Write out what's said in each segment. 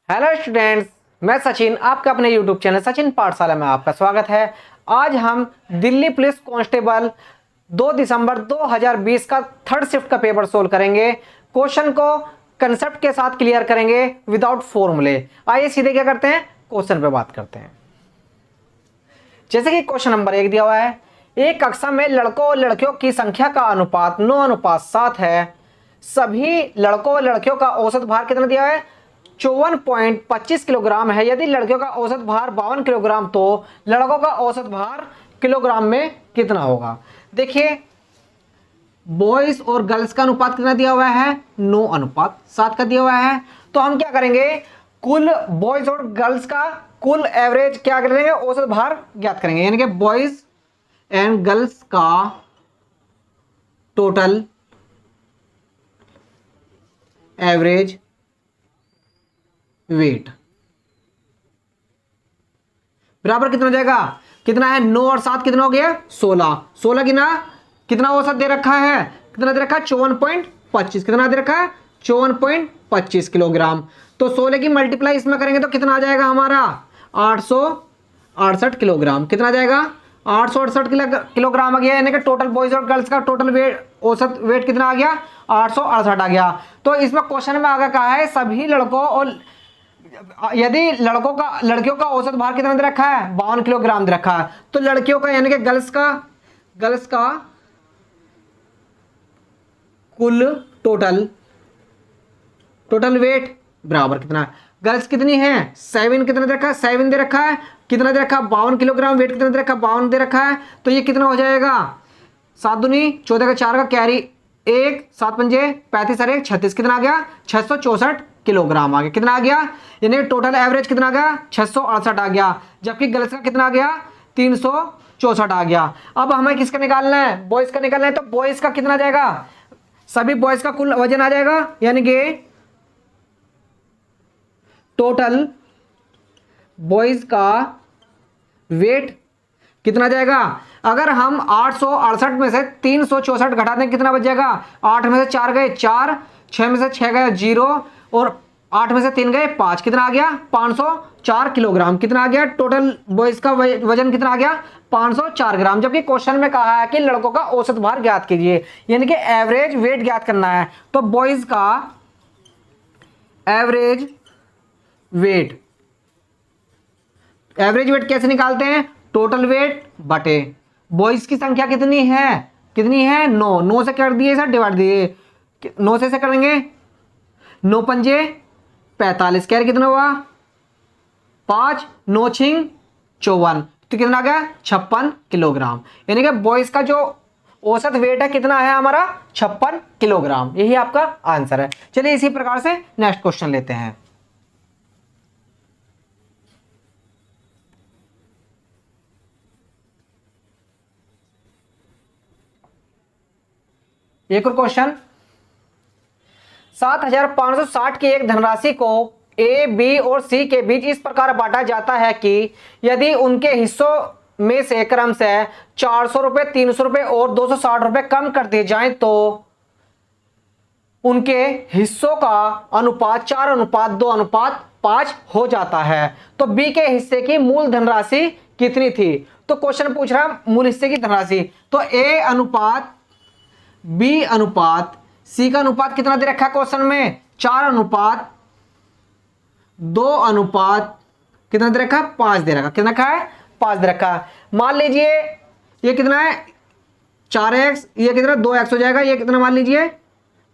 Hello students, मैं सचिन आपका अपने यूट्यूब चैनल सचिन पाठशाला में आपका स्वागत है। आज हम दिल्ली पुलिस कांस्टेबल 2 दिसंबर 2020 का थर्ड शिफ्ट का पेपर सोल्व करेंगे। क्वेश्चन को कंसेप्ट के साथ क्लियर करेंगे विदाउट फॉर्मूले। आइए सीधे क्या करते हैं, क्वेश्चन पे बात करते हैं। जैसे कि क्वेश्चन नंबर 1 दिया हुआ है, एक कक्षा में लड़कों और लड़कियों की संख्या का अनुपात 9:7 है। सभी लड़कों और लड़कियों का औसत भार कितना दिया है, 54.25 किलोग्राम है। यदि लड़कियों का औसत भार 52 किलोग्राम तो लड़कों का औसत भार किलोग्राम में कितना होगा। देखिए, बॉयज और गर्ल्स का अनुपात कितना दिया हुआ है, 9:7 का दिया हुआ है। तो हम क्या करेंगे, कुल बॉयज और गर्ल्स का कुल एवरेज क्या करेंगे, औसत भार ज्ञात करेंगे। यानी कि बॉयज एंड गर्ल्स का टोटल एवरेज वेट बराबर कितना हो जाएगा, कितना है 9 और 7 कितना हो गया 16। 16 कितना औसत दे रखा है, कितना दे रखा है 54.25। कितना दे रखा है 54.25 किलोग्राम। तो 16 की मल्टीप्लाई इसमें करेंगे तो कितना आ जाएगा हमारा 868 किलोग्राम। कितना आ जाएगा 868 किलोग्राम आ गया। यानी कि टोटल बॉयज और गर्ल्स का टोटल वेट, औसत वेट कितना आ गया 868 आ गया। तो इसमें क्वेश्चन में आगे कहा है सभी लड़कों और यदि लड़कियों का औसत भार कितना दे रखा है 52 किलोग्राम दे रखा है। तो लड़कियों का यानी कि गर्ल्स का कुल टोटल वेट बराबर कितना है, गर्ल्स कितनी है 7, कितना दे रखा है 7 दे रखा है। कितना दे रखा है 52 किलोग्राम, वेट कितना दे रखा है 52 दे रखा है। तो ये कितना हो जाएगा 7 दूनी 14 का 4 का कैरी 1, 7 पंजे 35 और 1 36। कितना आ गया 664 किलोग्राम आ गया। कितना आ गया, यानी टोटल एवरेज कितना आ गया 668 आ गया। जबकि गर्ल्स का कितना आ गया 364 आ गया। अब हमें किसका निकालना है, बॉयज का निकालना है। तो बॉयज का कितना आ जाएगा, सभी बॉयज का कुल वजन आ जाएगा। यानी कि टोटल बॉयज का वेट कितना आ जाएगा। अगर हम 868 में से 364 घटा दें कितना बच जाएगा, 8 में से 4 गए 4, 6 में से 6 गए 0 और 8 में से 3 गए 5। कितना आ गया 504 किलोग्राम। कितना आ गया टोटल बॉयज का वजन कितना आ गया 504 ग्राम। जबकि क्वेश्चन में कहा है कि लड़कों का औसत भार ज्ञात कीजिए, यानी कि एवरेज वेट ज्ञात करना है। तो बॉयज का एवरेज वेट कैसे निकालते हैं, टोटल वेट बटे बॉयज की संख्या कितनी है 9 से कर दिए सर डिवाइड दिए 9 से करेंगे 9 पंजे 45 कैर कितना हुआ 5, 9 छिंग 54। तो कितना आ गया 56 किलोग्राम। यानी कि बॉयज का जो औसत वेट है कितना है हमारा 56 किलोग्राम। यही आपका आंसर है। चलिए इसी प्रकार से नेक्स्ट क्वेश्चन लेते हैं। एक और क्वेश्चन, 7560 की एक धनराशि को ए, बी और सी के बीच इस प्रकार बांटा जाता है कि यदि उनके हिस्सों में से क्रमशः 400 रुपए, 300 रुपए और 260 रुपए कम कर दिए जाएं तो उनके हिस्सों का अनुपात 4:2:5 हो जाता है। तो बी के हिस्से की मूल धनराशि कितनी थी। तो क्वेश्चन पूछ रहा है मूल हिस्से की धनराशि। तो ए अनुपात बी अनुपात सी का अनुपात कितना दे रखा है क्वेश्चन में 4:2 कितना दे रखा है 5 दे रखा। कितना है 5 दे रखा है। मान लीजिए ये कितना है 4x, ये कितना 2x हो जाएगा, ये कितना मान लीजिए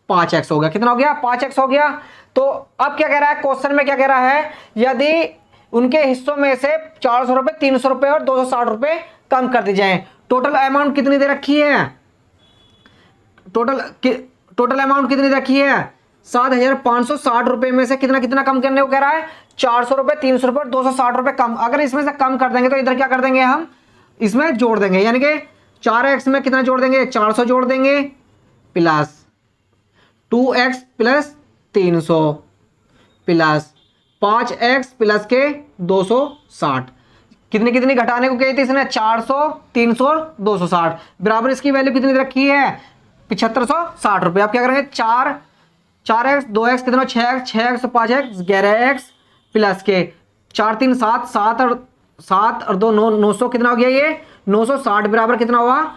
5x हो गया। कितना हो गया 5x हो गया। तो अब क्या कह रहा है क्वेश्चन में, क्या कह रहा है यदि उनके हिस्सों में से 400 रुपए, 300 रुपए और 260 रुपए कम कर दी जाए, टोटल अमाउंट कितनी दे रखी है, टोटल अमाउंट कितनी रखी है 7560 रुपए में से कितना कम करने को कह रहा है 400 रुपए, 300 रुपए और 260 रुपए कम। अगर इसमें से कम कर देंगे तो इधर क्या कर देंगे, हम इसमें जोड़ देंगे। यानी कि 4x में कितना जोड़ देंगे 400 जोड़ देंगे plus 2x plus 300 plus 5x plus के 260। कितनी घटाने को कही थी इसने 400, 300 और 260 बराबर इसकी वैल्यू कितनी रखी है 7560 रुपए। आप क्या करेंगे 4x 2x कितना 6x 5x 11x प्लस के 4 3 7, 7 और 2 9, 900 कितना हो गया ये 960 बराबर कितना हुआ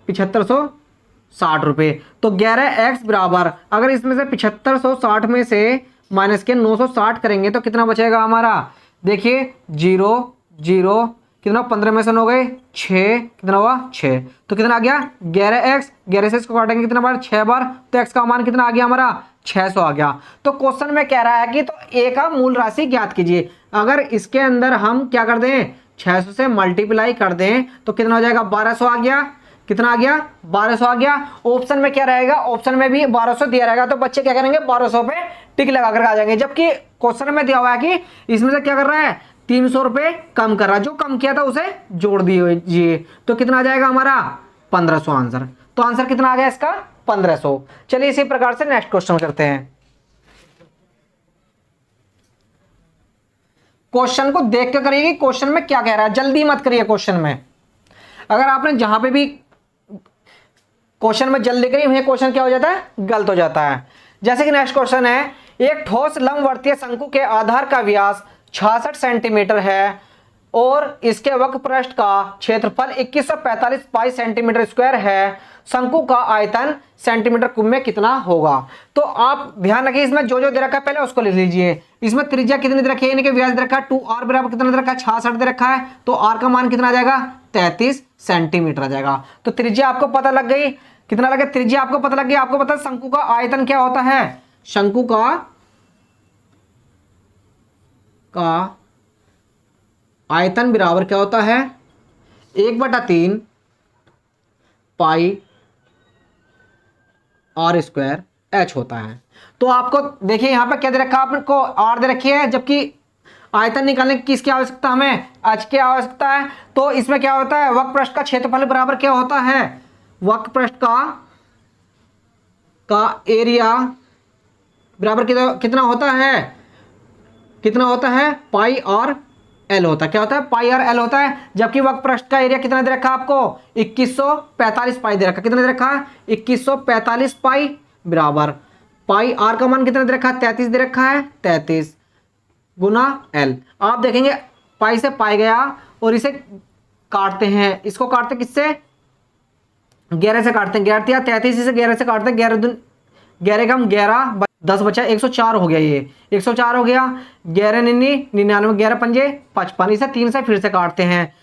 7560 रुपये। तो 11x बराबर, अगर इसमें से 7560 में से माइनस के 960 करेंगे तो कितना बचेगा हमारा, देखिए 0 0 कितना 15 में से 9 हो गए 6, कितना हुआ 6, तो कितना आ गया 11x, 11 से इसको काटेंगे कितना बार 6 बार, तो x का मान कितना आ गया हमारा 600 आ गया। तो क्वेश्चन में कह रहा है कि तो a का मूल राशि ज्ञात कीजिए। अगर इसके अंदर हम क्या कर दें 600 से मल्टीप्लाई कर दें तो कितना हो जाएगा 1200 आ गया, कितना आ गया 1200 आ गया। ऑप्शन में क्या रहेगा, ऑप्शन में भी 1200 दिया रहेगा, तो बच्चे क्या करेंगे 1200 पे टिक लगा कर आ जाएंगे, जबकि क्वेश्चन में दिया हुआ है कि इसमें से क्या कर रहा है 300 रुपए कम कर रहा है, जो कम किया था उसे जोड़ दीजिए, तो कितना आ जाएगा हमारा 1500 आंसर। तो आंसर कितना आ गया इसका 1500। चलिए इसी प्रकार से नेक्स्ट क्वेश्चन करते हैं। क्वेश्चन को देख के करिए क्वेश्चन में क्या कह रहा है, जल्दी मत करिए क्वेश्चन में। अगर आपने जहां पे भी क्वेश्चन में जल्दी करी वही क्वेश्चन क्या हो जाता है गलत हो जाता है। जैसे कि नेक्स्ट क्वेश्चन है, एक ठोस लंबवर्तीय शंकु के आधार का व्यास 66 सेंटीमीटर है और इसके वक्रपृष्ठ का क्षेत्रफल 2145 पाई सेंटीमीटर स्क्वायर है, शंकु का आयतन सेंटीमीटर क्यूब में कितना होगा। तो आप ध्यान रखिए इसमें जो जो दे रखा है पहले उसको लिख लीजिए। इसमें त्रिज्या कितनी दे रखी है, यानी कि व्यास दे रखा है 2r बराबर कितना दे रखा है 66 दे रखा है, तो r का मान कितना आ जाएगा 33 सेंटीमीटर आ जाएगा। तो त्रिज्या आपको पता लग गई, कितना लगे त्रिज्या आपको पता लग गया। आपको पता है शंकु का आयतन क्या होता है, शंकु का आयतन बराबर क्या होता है 1/3 पाई r स्क्वायर h होता है। तो आपको देखिए यहां पर क्या दे रखा है, आपको r दे रखी है, जबकि आयतन निकालने की किसकी आवश्यकता हमें h की आवश्यकता है। तो इसमें क्या होता है वक्रपृष्ठ का क्षेत्रफल बराबर क्या होता है, वक्रपृष्ठ का एरिया बराबर कितना होता है, कितना होता है पाई और एल होता है, क्या होता है पाई और एल होता है। जबकि वक्रपृष्ठ का एरिया कितना दे रखा है आपको 2145 पाई दे रखा, कितना दे रखा है 2145 पाई बराबर पाई आर का मान कितना दे रखा है 33 दे रखा है, 33 गुना एल। आप देखेंगे पाई से पाई गया और इसे काटते हैं, इसको काटते किससे 11 से काटते हैं, 11 33 से 11 से काटते हैं, 11 का हम 11 10 बचा 104 हो गया, ये 104 हो गया, 11 99 11 पंजे 55, इसे 3 से फिर से काटते हैं,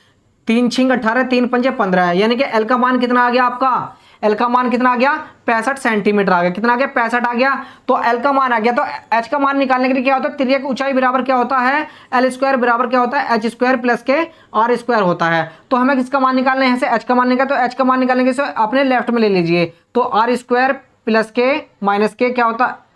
3 छिंग 18 3 पंजे 15 है, यानी कि एल का मान कितना आ गया आपका, एल का मान कितना आ गया 65 सेंटीमीटर आ गया, कितना आ गया 65 आ गया। तो एल का मान आ गया, तो एच का मान निकालने के लिए क्या होता है त्रिज्या की ऊंचाई बराबर क्या होता है एल स्क्वायर बराबर क्या होता है एच स्क्वायर प्लस के आर स्क्वायर होता है। तो हमें किसका मान निकालना है, यहाँ से एच का मान निकाल, तो एच का मान निकालने के अपने लेफ्ट में ले लीजिए, तो आर स्क्वायर प्लस के माइनस के क्या होता है,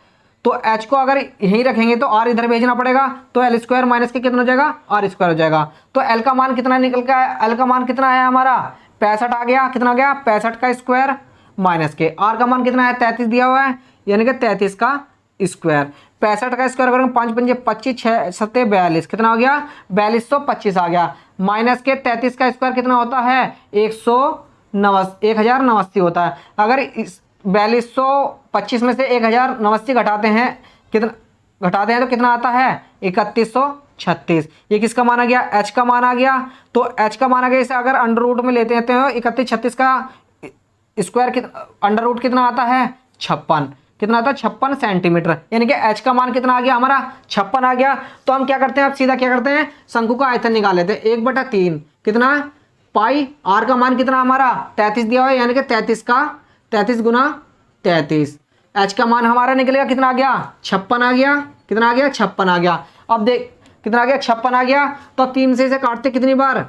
तो h को अगर यहीं रखेंगे तो r इधर भेजना पड़ेगा, तो एल स्क्वायर माइनस के कितना हो जाएगा आर स्क्वायर हो जाएगा। तो l का मान कितना निकल का है, l का मान कितना है हमारा 65 आ गया, कितना आ गया 65 का स्क्वायर माइनस के r का मान कितना है 33 दिया हुआ है, यानी कि 33 का स्क्वायर, 65 का स्क्वायर करेंगे 5 पंजे 25 6 7 42, कितना हो गया 4225 आ गया, माइनस के 33 का स्क्वायर कितना होता है 1089 होता है। अगर इस 4225 में से 1089 घटाते हैं, कितना घटाते हैं तो कितना आता है 3136, ये किसका मान आ गया h का मान आ गया। तो h का मान आ गया, इसे अगर अंडर रूट में लेते हैं तो 3136 का स्क्वायर अंडर रूट कितना आता है 56, कितना आता है 56 सेंटीमीटर, यानी कि h का मान कितना आ गया हमारा 56 आ गया। तो हम क्या करते हैं, अब सीधा क्या करते हैं शंकु का आयतन निकाल लेते हैं, 1/3 कितना पाई r का मान कितना हमारा 33 दिया हुआ है, यानी कि 33 गुना 33, h का मान हमारा निकलेगा कितना आ गया 56 आ गया, कितना आ गया 56 आ गया। अब देख कितना आ गया 56 आ गया, तो 3 से इसे काटते कितनी बार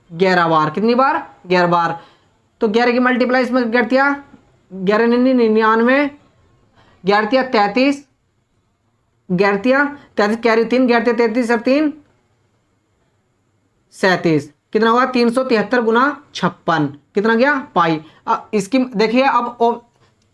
11 बार, कितनी बार 11 बार, तो 11 की मल्टीप्लाई इसमें 11 99 11 33 33 कैरी 3 11 33 और 3 37, कितना होगा 373 गुना 56, कितना गया पाई। इसकी देखिए अब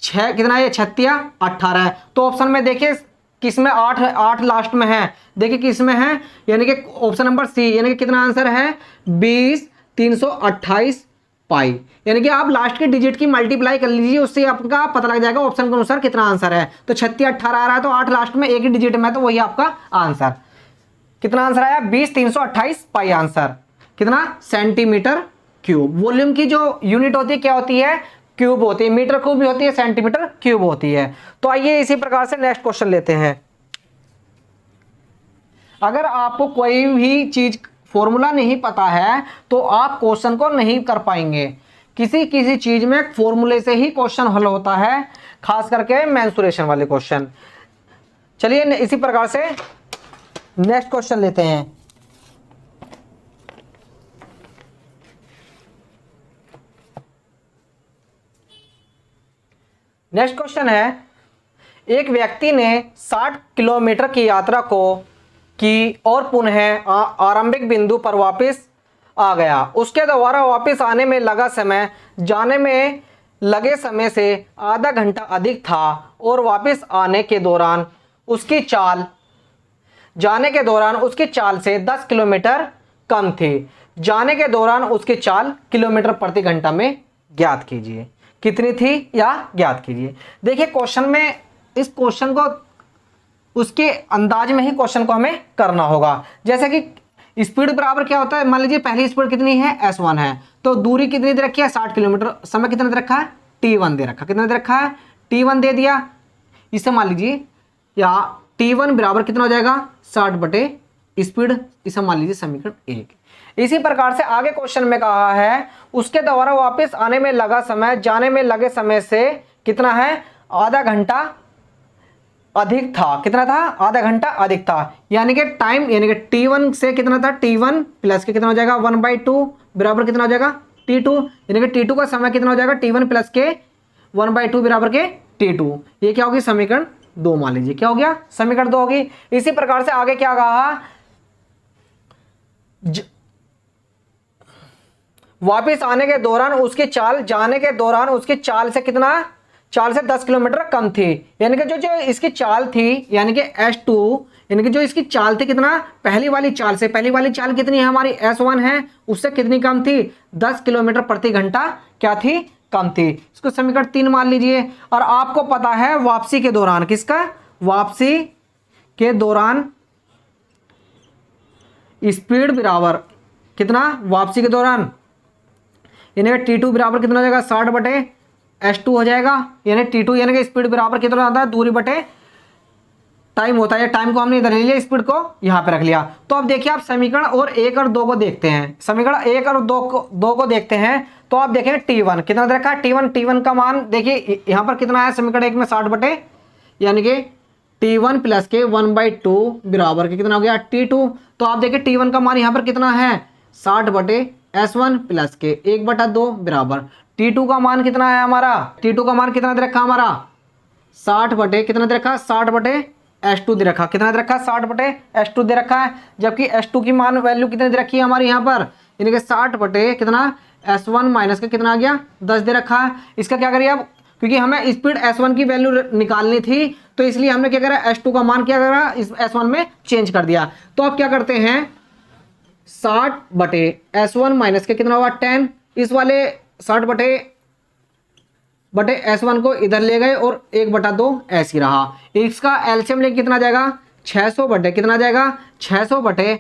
6 कितना है 36 18 है, तो ऑप्शन में देखिए किसमें 8 लास्ट में है, देखिए किसमें है, यानी कि ऑप्शन नंबर सी, यानी कि कितना आंसर है 20 328 पाई, यानी कि आप लास्ट के डिजिट की मल्टीप्लाई कर लीजिए, उससे आपका पता लग जाएगा ऑप्शन के अनुसार कितना आंसर है। तो 36 18 आ रहा है, तो 8 लास्ट में एक ही डिजिट में, तो वही आपका आंसर। कितना आंसर आया 20,328 पाई आंसर, कितना सेंटीमीटर क्यूब। वॉल्यूम की जो यूनिट होती है क्या होती है, क्यूब होती है, मीटर क्यूब भी होती है, सेंटीमीटर क्यूब होती है। तो आइए इसी प्रकार से नेक्स्ट क्वेश्चन लेते हैं। अगर आपको कोई भी चीज फॉर्मूला नहीं पता है तो आप क्वेश्चन को नहीं कर पाएंगे। किसी किसी चीज में फॉर्मूले से ही क्वेश्चन हल होता है, खास करके मेंसुरेशन वाले क्वेश्चन। चलिए इसी प्रकार से नेक्स्ट क्वेश्चन लेते हैं। नेक्स्ट क्वेश्चन है, एक व्यक्ति ने 60 किलोमीटर की यात्रा को की और पुनः आरंभिक बिंदु पर वापस आ गया। उसके दोबारा वापस आने में लगा समय जाने में लगे समय से आधा घंटा अधिक था और वापस आने के दौरान उसकी चाल से 10 किलोमीटर कम थी। जाने के दौरान उसकी चाल किलोमीटर प्रति घंटा में ज्ञात कीजिए। कितनी थी या ज्ञात कीजिए। देखिए क्वेश्चन में, इस क्वेश्चन को उसके अंदाज में ही क्वेश्चन को हमें करना होगा। जैसे कि स्पीड बराबर क्या होता है, मान लीजिए पहली स्पीड कितनी है s1 है, तो दूरी कितनी दे रखी है 60 किलोमीटर, समय कितना दे रखा है t1 दे रखा, कितना दे रखा है t1 दे दिया। इसे मान लीजिए या t1 बराबर कितना हो जाएगा 60 बटे स्पीड, इसे मान लीजिए समीकरण 1। इसी प्रकार से आगे क्वेश्चन में कहा है उसके द्वारा वापस आने में लगा समय जाने में लगे समय से कितना है, आधा घंटा अधिक था। कितना था, आधा घंटा अधिक था। यानी कि टाइम, यानी कि t1 से कितना था, t1 प्लस के कितना हो जाएगा 1/2 बराबर कितना हो जाएगा t2, यानी कि t2 का समय कितना हो जाएगा t1 प्लस के 1/2 बराबर के t2। ये क्या होगी समीकरण 2, मान लीजिए क्या हो गया समीकरण 2 होगी। इसी प्रकार से आगे क्या कहा, वापिस आने के दौरान उसकी चाल जाने के दौरान उसकी चाल से कितना, चाल से 10 किलोमीटर कम थी। यानी कि जो इसकी चाल थी, यानी कि S2, यानी कि जो इसकी चाल थी कितना, पहली वाली चाल कितनी है हमारी S1 है, उससे कितनी कम थी 10 किलोमीटर प्रति घंटा क्या थी, कम थी। इसको समीकरण 3 मान लीजिए। और आपको पता है वापसी के दौरान, किसका, वापसी के दौरान स्पीड बराबर कितना, वापसी के दौरान यानी कि t2 बराबर कितना हो जाएगा 60 बटे S2 हो जाएगा। यानी t2 यानी कि स्पीड बराबर कितना आता है, दूरी बटे टाइम होता है। टाइम को हमने इधर ले लिया, स्पीड को यहाँ पे रख लिया। तो अब देखिए आप समीकरण और 1 और 2 को देखते हैं। समीकरण 1 और 2 को देखते हैं तो आप देखें t1 कितना दे रखा है, t1 का मान देखिए यहाँ पर कितना है, समीकरण 1 में 60 बटे यानी कि t1 प्लस के 1/2 बराबर के कितना हो गया t2। तो आप देखिए t1 का मान यहाँ पर कितना है 60 बटे S1 प्लस के 1/2 बराबर t2 का मान कितना है हमारा, t2 का मान कितना दे रखा हमारा 60 बटे कितना दे रखा, 60 बटे S2 दे रखा, कितना दे रखा 60 बटे S2 दे रखा है। जबकि S2 की मान वैल्यू कितनी दे रखी है हमारी यहाँ पर, यानी कि 60 बटे कितना S1 माइनस का कितना आ गया 10 दे रखा है। इसका क्या करिए अब, क्योंकि हमें स्पीड S1 की वैल्यू निकालनी थी तो इसलिए हमने क्या करा, S2 का मान क्या करा इस S1 में चेंज कर दिया। तो अब क्या करते हैं 60 बटे S1 माइनस के कितना हुआ 10, इस वाले 60 बटे S1 को इधर ले गए और 1/2 ऐसी रहा। इसका एलसीएम लेके कितना आ जाएगा 600 बटे कितना आ जाएगा 600 बटे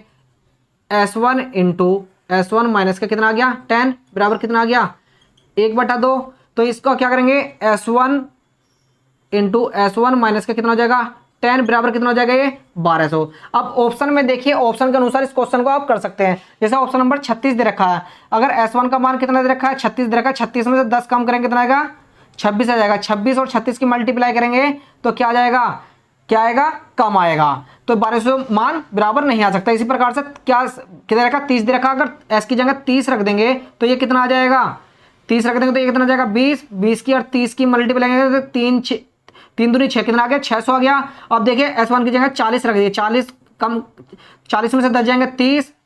S1 इंटू S1 माइनस का कितना आ गया 10 बराबर कितना आ गया 1/2। तो इसको क्या करेंगे S1 इंटू S1 माइनस का कितना हो जाएगा 10 बराबर कितना हो जाएगा ये 1200। अब ऑप्शन में देखिए, ऑप्शन के अनुसार इस क्वेश्चन को आप कर सकते हैं। जैसे ऑप्शन नंबर 36 दे रखा है, अगर S1 का मान कितना दे रखा है 36 दे रखा है, 36 में से 10 कम करेंगे कितना आएगा 26 आ जाएगा। 26 और 36 की मल्टीप्लाई करेंगे तो क्या आ जाएगा, क्या आएगा कम आएगा। तो 1200 मान बराबर नहीं आ सकता। इसी प्रकार से क्या कितना रखा 30 दे रखा, अगर S की जगह 30 रख देंगे तो ये कितना आ जाएगा 30 रख देंगे तो ये कितना आ जाएगा 20 की और 30 की मल्टीप्लाई करेंगे तो 3 दूनी 6 कितना आ गया 600 आ गया। अब देखिए S1 की जगह 40 रख दिए, 40 कम 40 में से 10 जाएंगे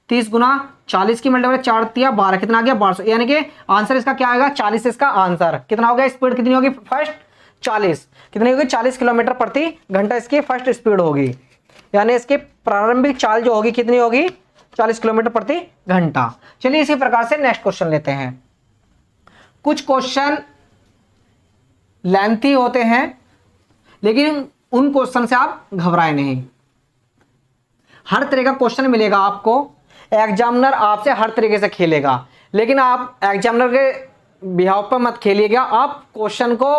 30 गुना 40 की मल्टीप्लाई 4 तिया 12 कितना आ गया 1200। यानी कि आंसर इसका क्या आएगा 40। इसका आंसर कितना हो गया, स्पीड कितनी होगी फर्स्ट 40 कितनी होगी 40 किलोमीटर प्रति घंटा इसकी फर्स्ट स्पीड होगी। यानी इसकी प्रारंभिक चाल जो होगी कितनी होगी 40 किलोमीटर प्रति घंटा। चलिए इसी प्रकार से नेक्स्ट क्वेश्चन लेते हैं। कुछ क्वेश्चन लेंथी होते हैं लेकिन उन क्वेश्चन से आप घबराए नहीं। हर तरह का क्वेश्चन मिलेगा आपको, एग्जामिनर आपसे हर तरीके से खेलेगा, लेकिन आप एग्जामिनर के बिहाव पर मत खेलिएगा, आप क्वेश्चन को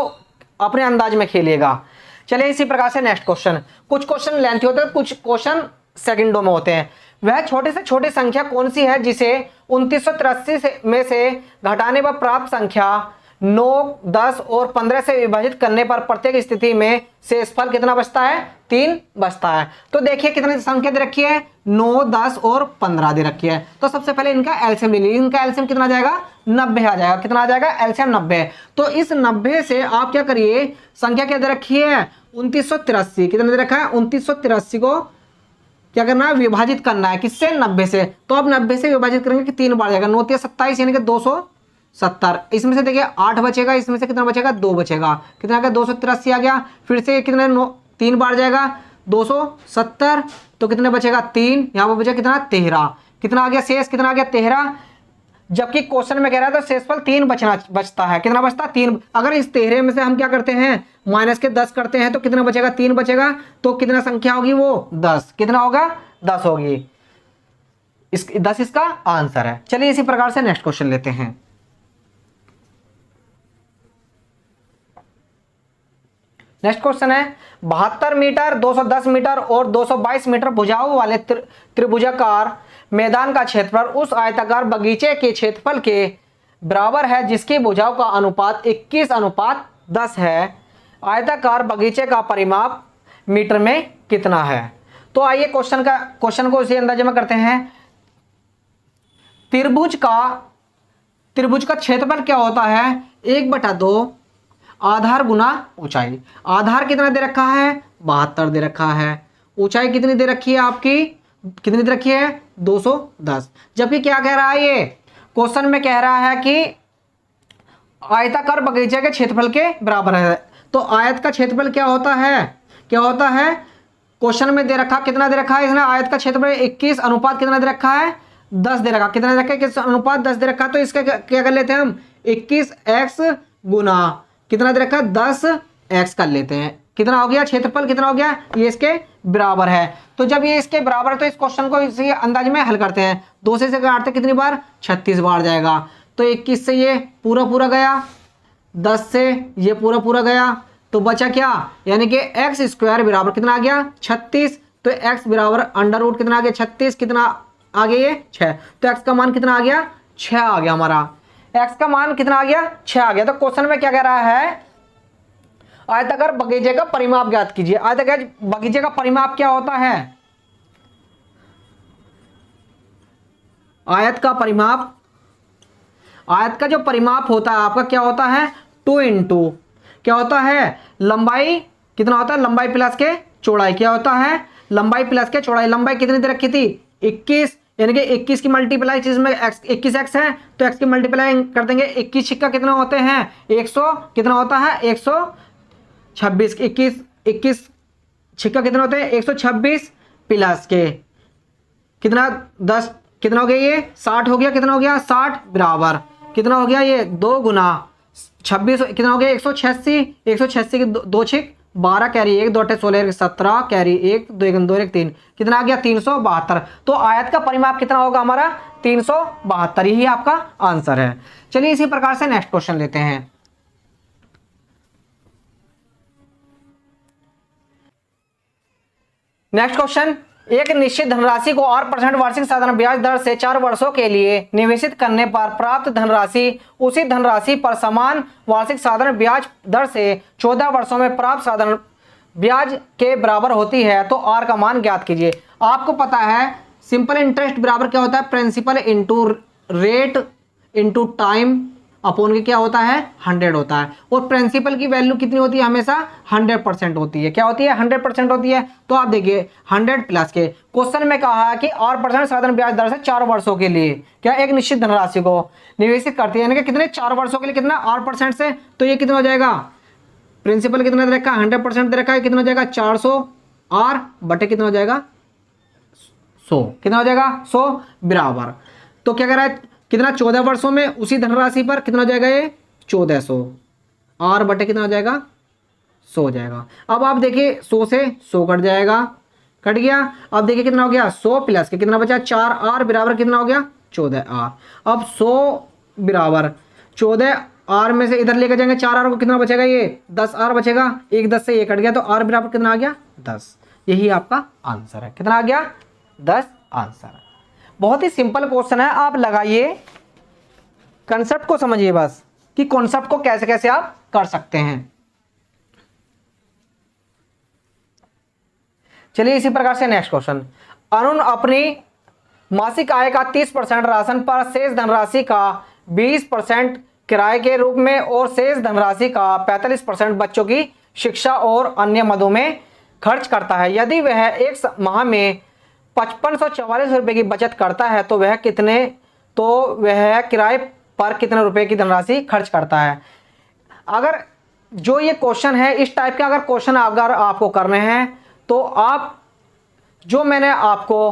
अपने अंदाज में खेलिएगा। चलिए इसी प्रकार से नेक्स्ट क्वेश्चन। कुछ क्वेश्चन लेंथी होते हैं, कुछ क्वेश्चन सेकंडों में होते हैं। वह छोटी से छोटी संख्या कौन सी है जिसे 2983 में से घटाने पर प्राप्त संख्या 9, 10 और 15 से विभाजित करने पर प्रत्येक स्थिति में शेषफल कितना बचता है? 3 बचता है। तो देखिए कितनी संख्या दे रखी है, 9, 10 और 15 दे रखी है। तो सबसे पहले इनका एलसीएम ले लीजिए। इनका एलसीएम कितना आ जाएगा? 90 आ जाएगा। कितना आ जाएगा? एलसीएम 90। तो इस 90 से आप क्या करिए, संख्या क्या दे रखी है? 2983। कितना दे रखा है? 2983 को क्या करना है? विभाजित करना है। किससे? 90 से। तो अब 90 से विभाजित करेंगे कि 3 बार जाएगा, 9 × 27 यानी कि 270। इसमें से देखिए 8 बचेगा, इसमें से कितना बचेगा? 2 बचेगा। कितना आ गया? 283 आ गया। फिर से कितने 3 बार जाएगा, 270। तो कितने बचेगा? 3। यहाँ पर बचा कितना? 13। कितना आ गया शेष? कितना आ गया? 13। जबकि क्वेश्चन में कह रहा था शेषफल 3 बचता है। कितना बचता? 3। अगर इस 13 में से हम क्या करते हैं, माइनस के 10 करते हैं तो कितना बचेगा? 3 बचेगा। तो कितना संख्या होगी वो? 10। कितना होगा? 10 होगी। 10 इसका आंसर है। चलिए इसी प्रकार से नेक्स्ट क्वेश्चन लेते हैं। नेक्स्ट क्वेश्चन है 72 मीटर, 210 मीटर और 222 मीटर भुजाओं वाले त्रिभुजाकार मैदान का क्षेत्रफल उस आयताकार बगीचे के क्षेत्रफल के बराबर है जिसकी भुजाओं का अनुपात 21:10 है। आयताकार बगीचे का परिमाप मीटर में कितना है? तो आइए क्वेश्चन को इसी अंदाजे में करते हैं। त्रिभुज का क्षेत्रफल क्या होता है? 1/2 आधार गुना ऊंचाई। आधार कितना दे रखा है? 72 दे रखा है। ऊंचाई कितनी दे रखी है आपकी? कितनी दे रखी है? 210। जबकि क्या कह रहा है ये क्वेश्चन में? कह रहा है कि आयताकार बगीचे के क्षेत्रफल के बराबर है। तो आयत का क्षेत्रफल क्या होता है? क्या होता है? क्वेश्चन में दे रखा, कितना दे रखा है इसने? आयत का क्षेत्रफल 21 अनुपात कितना दे रखा है? 10 दे रखा। कितना दे रखा है? 21 अनुपात 10 दे रखा। तो इसका क्या कर लेते हैं हम? 21x गुना कितना दे रखा है? 10x कर लेते हैं। कितना हो गया? क्षेत्रफल कितना हो गया? ये इसके बराबर है। तो जब ये इसके बराबर है तो इस क्वेश्चन को इसी अंदाज में हल करते हैं। 2 से काटते कितनी बार? 36 बार जाएगा। तो 21 से ये पूरा गया, 10 से ये पूरा गया, तो बचा क्या? यानी कि x² बराबर कितना आ गया? 36। तो x बराबर √ कितना आ गया? 36। कितना आ गया? ये 6। तो x का मान कितना आ गया? 6 आ गया हमारा। x का मान कितना आ गया? 6 आ गया। तो क्वेश्चन में क्या कह रहा है? आयताकार बगीचे का परिमाप ज्ञात कीजिए। आयताकार बगीचे का परिमाप क्या होता है? आयत का जो परिमाप होता है आपका क्या होता है? 2 × क्या होता है? लंबाई कितना होता है? लंबाई प्लस के चौड़ाई। क्या होता है? लंबाई प्लस के चौड़ाई। लंबाई कितनी दे रखी थी? 21, यानी कि 21 की मल्टीप्लाई, जिसमें 21x है तो x की मल्टीप्लाई कर देंगे। 21 छिक्का कितना होते हैं? 100। कितना होता है? 126। 21 छिक्का कितना होते हैं? 126 प्लस के कितना? 10। कितना हो गया? ये 60 हो गया। कितना हो गया? 60 बराबर कितना हो गया? ये 2 गुना 26 कितना हो गया? 186। 186 के 2 छिक 12 कैरी 1 2 8 16 17 कैरी 1 2 1 2 1 3 कितना आ गया? 372। तो आयत का परिमाप कितना होगा हमारा? 372। यही आपका आंसर है। चलिए इसी प्रकार से नेक्स्ट क्वेश्चन लेते हैं। नेक्स्ट क्वेश्चन, एक निश्चित धनराशि को 8% वार्षिक साधारण ब्याज दर से 4 वर्षों के लिए निवेशित करने पर प्राप्त धनराशि उसी धनराशि पर समान वार्षिक साधारण ब्याज दर से 14 वर्षों में प्राप्त साधारण ब्याज के बराबर होती है। तो आर का मान ज्ञात कीजिए। आपको पता है सिंपल इंटरेस्ट बराबर क्या होता है? Principal into rate into time upon के क्या होता है? 100 होता है। और प्रिंसिपल की वैल्यू कितनी होती है? हमेशा 100% होती है। क्या होती है? 100% होती है। तो आप देखिए 100 प्लस के क्वेश्चन में कहा है कि 8% साधारण ब्याज दर से 4 वर्षों के लिए क्या एक निश्चित धनराशि को निवेशित करती है, यानी कि कितने? 4 वर्षों के लिए। कितना? 8% से। तो ये कितना हो जाएगा? प्रिंसिपल कितना दे रखा है? 100% दे रखा है। कितना हो जाएगा? 400 R बटे कितना हो जाएगा? 100। कितना हो जाएगा? 100 बराबर। तो क्या कर रहा है? कितना? 14 वर्षों में उसी धनराशि पर कितना हो जाएगा? ये 1400 R बटे कितना हो जाएगा? 100 हो जाएगा। अब आप देखिए 100 से 100 कट कट गया। अब देखिए कितना हो गया 100 प्लस के कितना बचा 4r बराबर कितना हो गया 14r। अब 100 बराबर 14r में से इधर लेकर जाएंगे 4r को कितना बचेगा ये 10r बचेगा। एक 10 से ये कट गया तो r बराबर कितना आ गया 10। यही आपका आंसर है। कितना आ गया 10 आंसर। बहुत ही सिंपल क्वेश्चन है, आप लगाइए, कंसेप्ट को समझिए बस कि कॉन्सेप्ट को कैसे कैसे आप कर सकते हैं। चलिए इसी प्रकार से नेक्स्ट क्वेश्चन। अरुण अपनी मासिक आय का 30% राशन पर शेष धनराशि का 20% किराए के रूप में और शेष धनराशि का 45% बच्चों की शिक्षा और अन्य मदों में खर्च करता है। यदि वह एक माह में 5544 रुपए की बचत करता है तो वह किराए पर कितने रुपए की धनराशि खर्च करता है। अगर जो ये क्वेश्चन है इस टाइप के अगर क्वेश्चन अगर आपको करने हैं तो आप जो मैंने आपको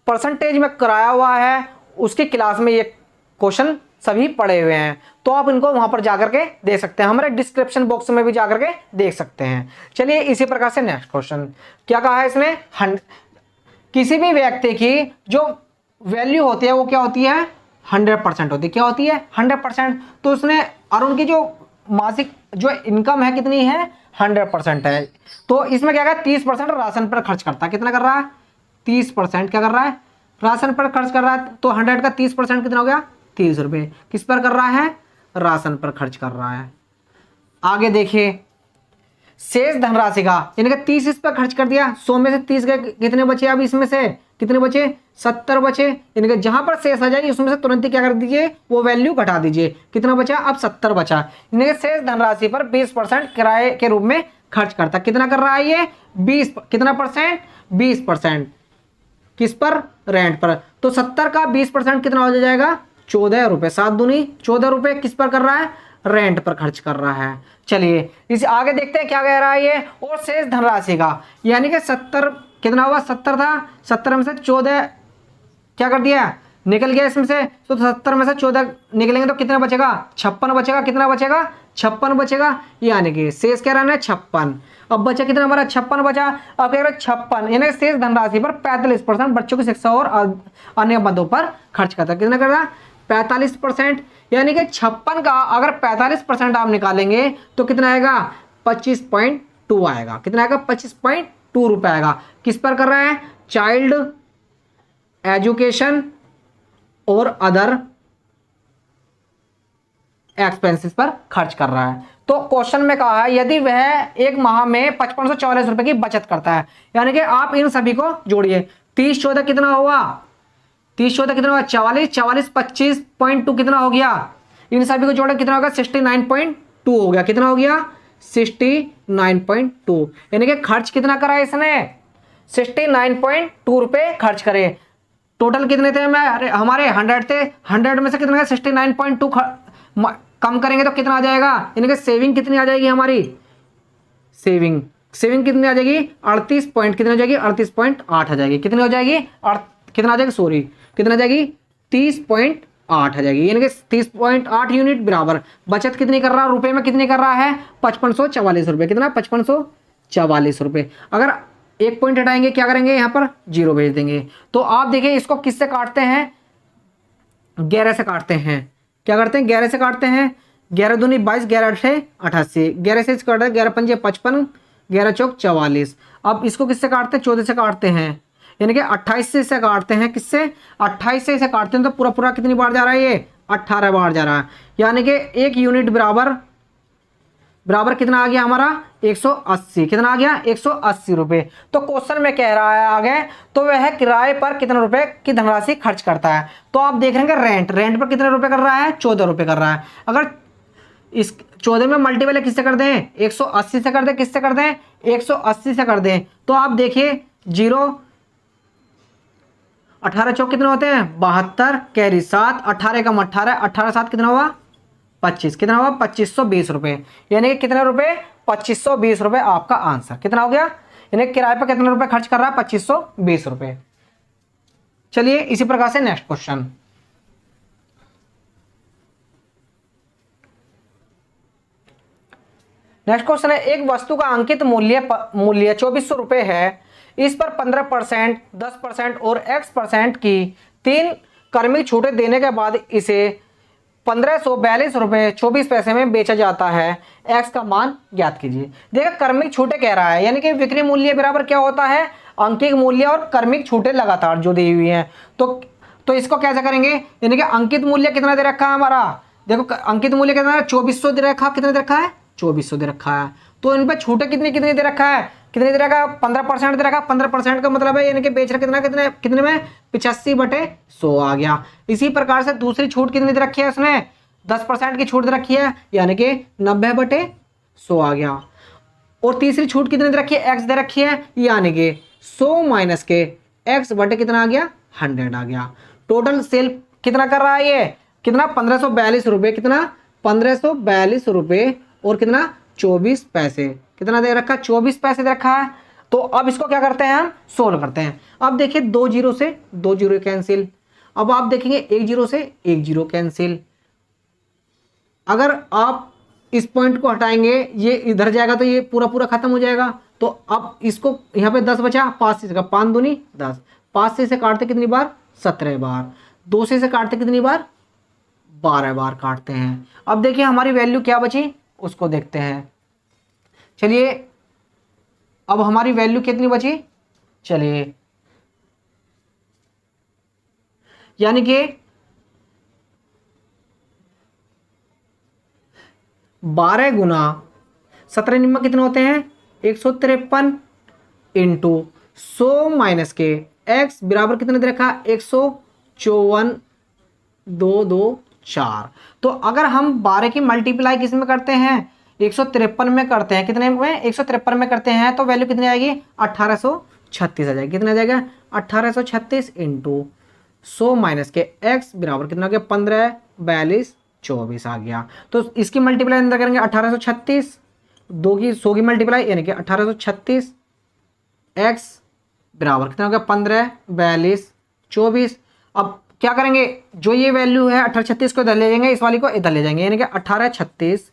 परसेंटेज में कराया हुआ है उसकी क्लास में ये क्वेश्चन सभी पड़े हुए हैं, तो आप इनको वहां पर जाकर के देख सकते हैं, हमारे डिस्क्रिप्शन बॉक्स में भी जाकर के देख सकते हैं। चलिए इसी प्रकार से नेक्स्ट क्वेश्चन क्या कहा है इसने, किसी भी व्यक्ति की जो वैल्यू होती है वो क्या होती है 100% होती है। क्या होती है 100%। तो उसने अरुण की जो मासिक जो इनकम है कितनी है 100% है। तो इसमें क्या है 30% राशन पर खर्च करता है। कितना कर रहा है 30% क्या कर रहा है राशन पर खर्च कर रहा है। तो 100 का 30% कितना हो गया 30 रुपये। किस पर कर रहा है राशन पर खर्च कर रहा है। आगे देखिए शेष धनराशि का इनका 30 इस पर खर्च कर दिया, 100 में से 30 गए कितने बचे, अब इसमें से कितने बचे 70 बचे। इनके जहां पर शेष आ जाएगी उसमें से तुरंत ही क्या कर दीजिए वो वैल्यू घटा दीजिए। कितना बचा अब 70 बचा। इनके शेष धनराशि पर 20% किराए के रूप में खर्च करता। कितना कर रहा है ये 20 कितना परसेंट 20%। किस पर रेंट पर। तो 70 का 20% कितना हो जाएगा 14 रुपए। 7 दूनी 14 रुपए किस पर कर रहा है रेंट पर खर्च कर रहा है। चलिए इसे आगे देखते हैं क्या कह रहा है ये। और शेष धनराशि का यानी कि 70 कितना हुआ 70 था, 70 में से 14 क्या कर दिया निकल गया इसमें से। तो 70 में से 14 निकलेंगे तो कितना बचेगा 56 बचेगा। कितना बचेगा 56 बचेगा, यानी कि शेष क्या रहना है 56। अब बचा कितना हमारा 56 बचा। अब कह रहे 56 यानी शेष धनराशि पर 45% बच्चों की शिक्षा और अन्य मदों पर खर्च करता है। कितना कर रहा है 45%। यानी कि 56 का अगर 45% आप निकालेंगे तो कितना आएगा 25.2 आएगा। कितना आएगा 25.2 रुपए आएगा। किस पर कर रहा है चाइल्ड एजुकेशन और अदर एक्सपेंसेस पर खर्च कर रहा है। तो क्वेश्चन में कहा है यदि वह एक माह में 5544 रुपए की बचत करता है, यानी कि आप इन सभी को जोड़िए 30 14 कितना हुआ 30 14 कितना हुआ 44 44 25.2 कितना हो गया। इन सभी को जोड़े कितना होगा 69.2 हो गया। कितना हो गया 69.2। यानी कि खर्च कितना करा है इसने 69.2 रुपए खर्च करे। टोटल कितने थे हमारे 100 थे, 100 में से कितना 69.2 कम करेंगे तो कितना आ जाएगा। यानी कि सेविंग कितनी आ जाएगी हमारी सेविंग कितनी आ जाएगी 38 पॉइंट कितनी हो जाएगी 38.8 आ जाएगी। कितनी हो जाएगी कितना आ जाएगी सॉरी कितना आ जाएगी 30.8 आ जाएगी। यानी कि 30.8 यूनिट बराबर बचत कितनी कर रहा है रुपए में कितनी कर रहा है 5544 रुपए। कितना 5544 रुपए। अगर एक पॉइंट हटाएंगे क्या करेंगे यहाँ पर 0 भेज देंगे। तो आप देखिए इसको किससे काटते हैं 11 से काटते हैं। क्या करते हैं 11 से काटते हैं। 11 दूनी 22 11 अठे 88 11 से काटते हैं 11 पंजे 55 11 चौक 44। अब इसको किससे काटते हैं 14 से काटते हैं। यानी कि 28 से इसे काटते हैं किससे 28 से इसे काटते हैं तो पूरा पूरा कितनी बार जा रहा है ये 18 बार जा रहा है। यानी कि 1 यूनिट बराबर कितना आ गया हमारा 180। कितना आ गया 180 रुपए। तो क्वेश्चन में कह रहा है आगे तो वह किराए पर कितने रुपए की धनराशि खर्च करता है। तो आप देख रहे हैं रेंट पर कितने रुपए कर रहा है 14 रुपए कर रहा है। अगर इस 14 में मल्टीपल किससे कर दें 180 से कर दें किससे कर दें 180 से कर दें। तो आप देखिए 0 18 चौक कितने होते हैं 72 कैरी 7 18 कम 18 18 7 कितना हुआ 25 कितना हुआ 2520 रुपए। यानी कि कितने रुपए 2520 रुपए आपका आंसर कितना हो गया। यानी किराए पर कितने रुपए खर्च कर रहा है 2520 रुपए। चलिए इसी प्रकार से नेक्स्ट क्वेश्चन। नेक्स्ट क्वेश्चन है एक वस्तु का अंकित मूल्य 2400 रुपए है। इस पर 15%, 10% और x% की 3 क्रमिक छूटें देने के बाद इसे 1542 रुपये 24 पैसे में बेचा जाता है। x का मान ज्ञात कीजिए। देखिए क्रमिक छूटें कह रहा है, यानी कि विक्रय मूल्य बराबर क्या होता है, अंकित मूल्य और क्रमिक छूटें लगातार जो दी हुई हैं। तो इसको कैसे करेंगे, यानी कि अंकित मूल्य कितना दे रखा है हमारा, देखो अंकित मूल्य कितना है 2400 दे रखा, कितना दे रखा है 2400 दे रखा है। तो इन पर छूटें कितनी कितनी दे रखा है, कितने दे रखा है 15% दे रखा है। 15% का मतलब है यानी कि बेच रहा कितना, कितने कितने में 85/100 आ गया। इसी प्रकार से दूसरी छूट कितनी दे रखी है उसने, 10% की छूट दे रखी है यानी कि 90/100 आ गया। और तीसरी छूट कितनी दे रखी है, x दे रखी है यानी कि 100 माइनस के x बटे कितना आ गया 100 आ गया। टोटल सेल कितना कर रहा है ये, कितना 1542 रुपये, कितना 1542 रुपये और कितना 24 पैसे, कितना दे रखा 24 पैसे दे रखा है। तो अब इसको क्या करते हैं हम सोल्व करते हैं। अब देखिए 2 जीरो से 2 जीरो कैंसिल, अब आप देखेंगे 1 जीरो से 1 जीरो कैंसिल। अगर आप इस पॉइंट को हटाएंगे ये इधर जाएगा तो ये पूरा पूरा खत्म हो जाएगा। तो अब इसको यहाँ पे 10 बचा, 5 से 5 दूनी 10, 5 से काटते कितनी बार 17 बार, 2 से काटते कितनी बार 12 बार काटते हैं। अब देखिए हमारी वैल्यू क्या बची उसको देखते हैं। चलिए अब हमारी वैल्यू कितनी बची, चलिए यानी कि 12 गुना 17 निम्मा कितने होते हैं 153 इंटू 100 माइनस के x बराबर कितने दे रखा 154,224। तो अगर हम 12 की मल्टीप्लाई किस में करते हैं 153 में करते हैं, कितने में 153 में करते हैं तो वैल्यू कितनी आएगी 1836 आ जाएगी। कितना आ जाएगा 1836 इंटू 100 माइनस के x बराबर कितना आ गया 154224 आ गया। तो इसकी मल्टीप्लाई अंदर करेंगे 1836, 2 की 100 की मल्टीप्लाई यानी कि 1836 x बराबर कितना हो गया 154224। अब क्या करेंगे, जो ये वैल्यू है 1836 को इधर ले जाएंगे, इस वाली को इधर ले जाएंगे यानी कि 1836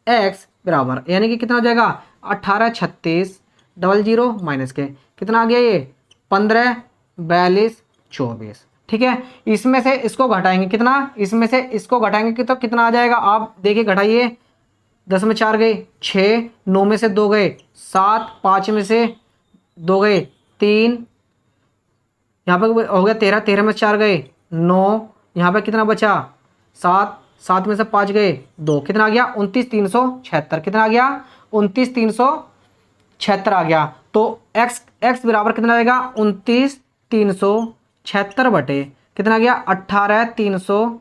x बराबर यानी कि कितना हो जाएगा 1836 00 माइनस के कितना आ गया ये 154224। ठीक है, इसमें से इसको घटाएंगे कितना, इसमें से इसको घटाएंगे कि तो कितना आ जाएगा, आप देखिए घटाइए 10 में 4 गए 6, 9 में से 2 गए 7, 5 में से 2 गए 3, यहाँ पे हो गया 13, 13 में 4 गए 9, यहाँ पे कितना बचा 7, 7 में से 5 गए 2, कितना आ गया 29,376, कितना आ गया 29,376 आ गया। तो x बराबर कितना आएगा 29,376 बटे कितना आ गया 18,300,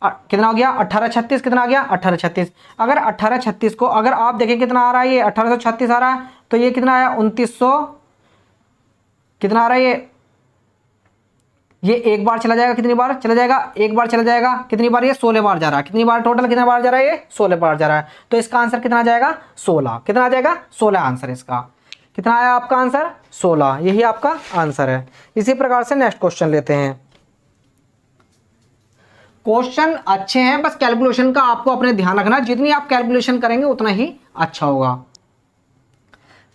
कितना हो गया 1836, कितना आ गया 1836। अगर 1836 को अगर आप देखें कितना आ रहा है ये 1836 आ रहा है, तो ये कितना आया 2900, कितना आ रहा है ये एक बार चला जाएगा, कितनी बार चला जाएगा एक बार चला जाएगा, कितनी बार ये 16 बार जा रहा है, कितनी बार टोटल कितना बार जा रहा है ये 16 बार जा रहा है। तो इसका आंसर कितना आ जाएगा 16, कितना आ जाएगा 16 आंसर इसका, कितना आया आपका आंसर 16, यही आपका आंसर है। इसी प्रकार से नेक्स्ट क्वेश्चन लेते हैं। क्वेश्चन अच्छे हैं, बस कैलकुलेशन का आपको अपने ध्यान रखना, जितनी आप कैलकुलेशन करेंगे उतना ही अच्छा होगा।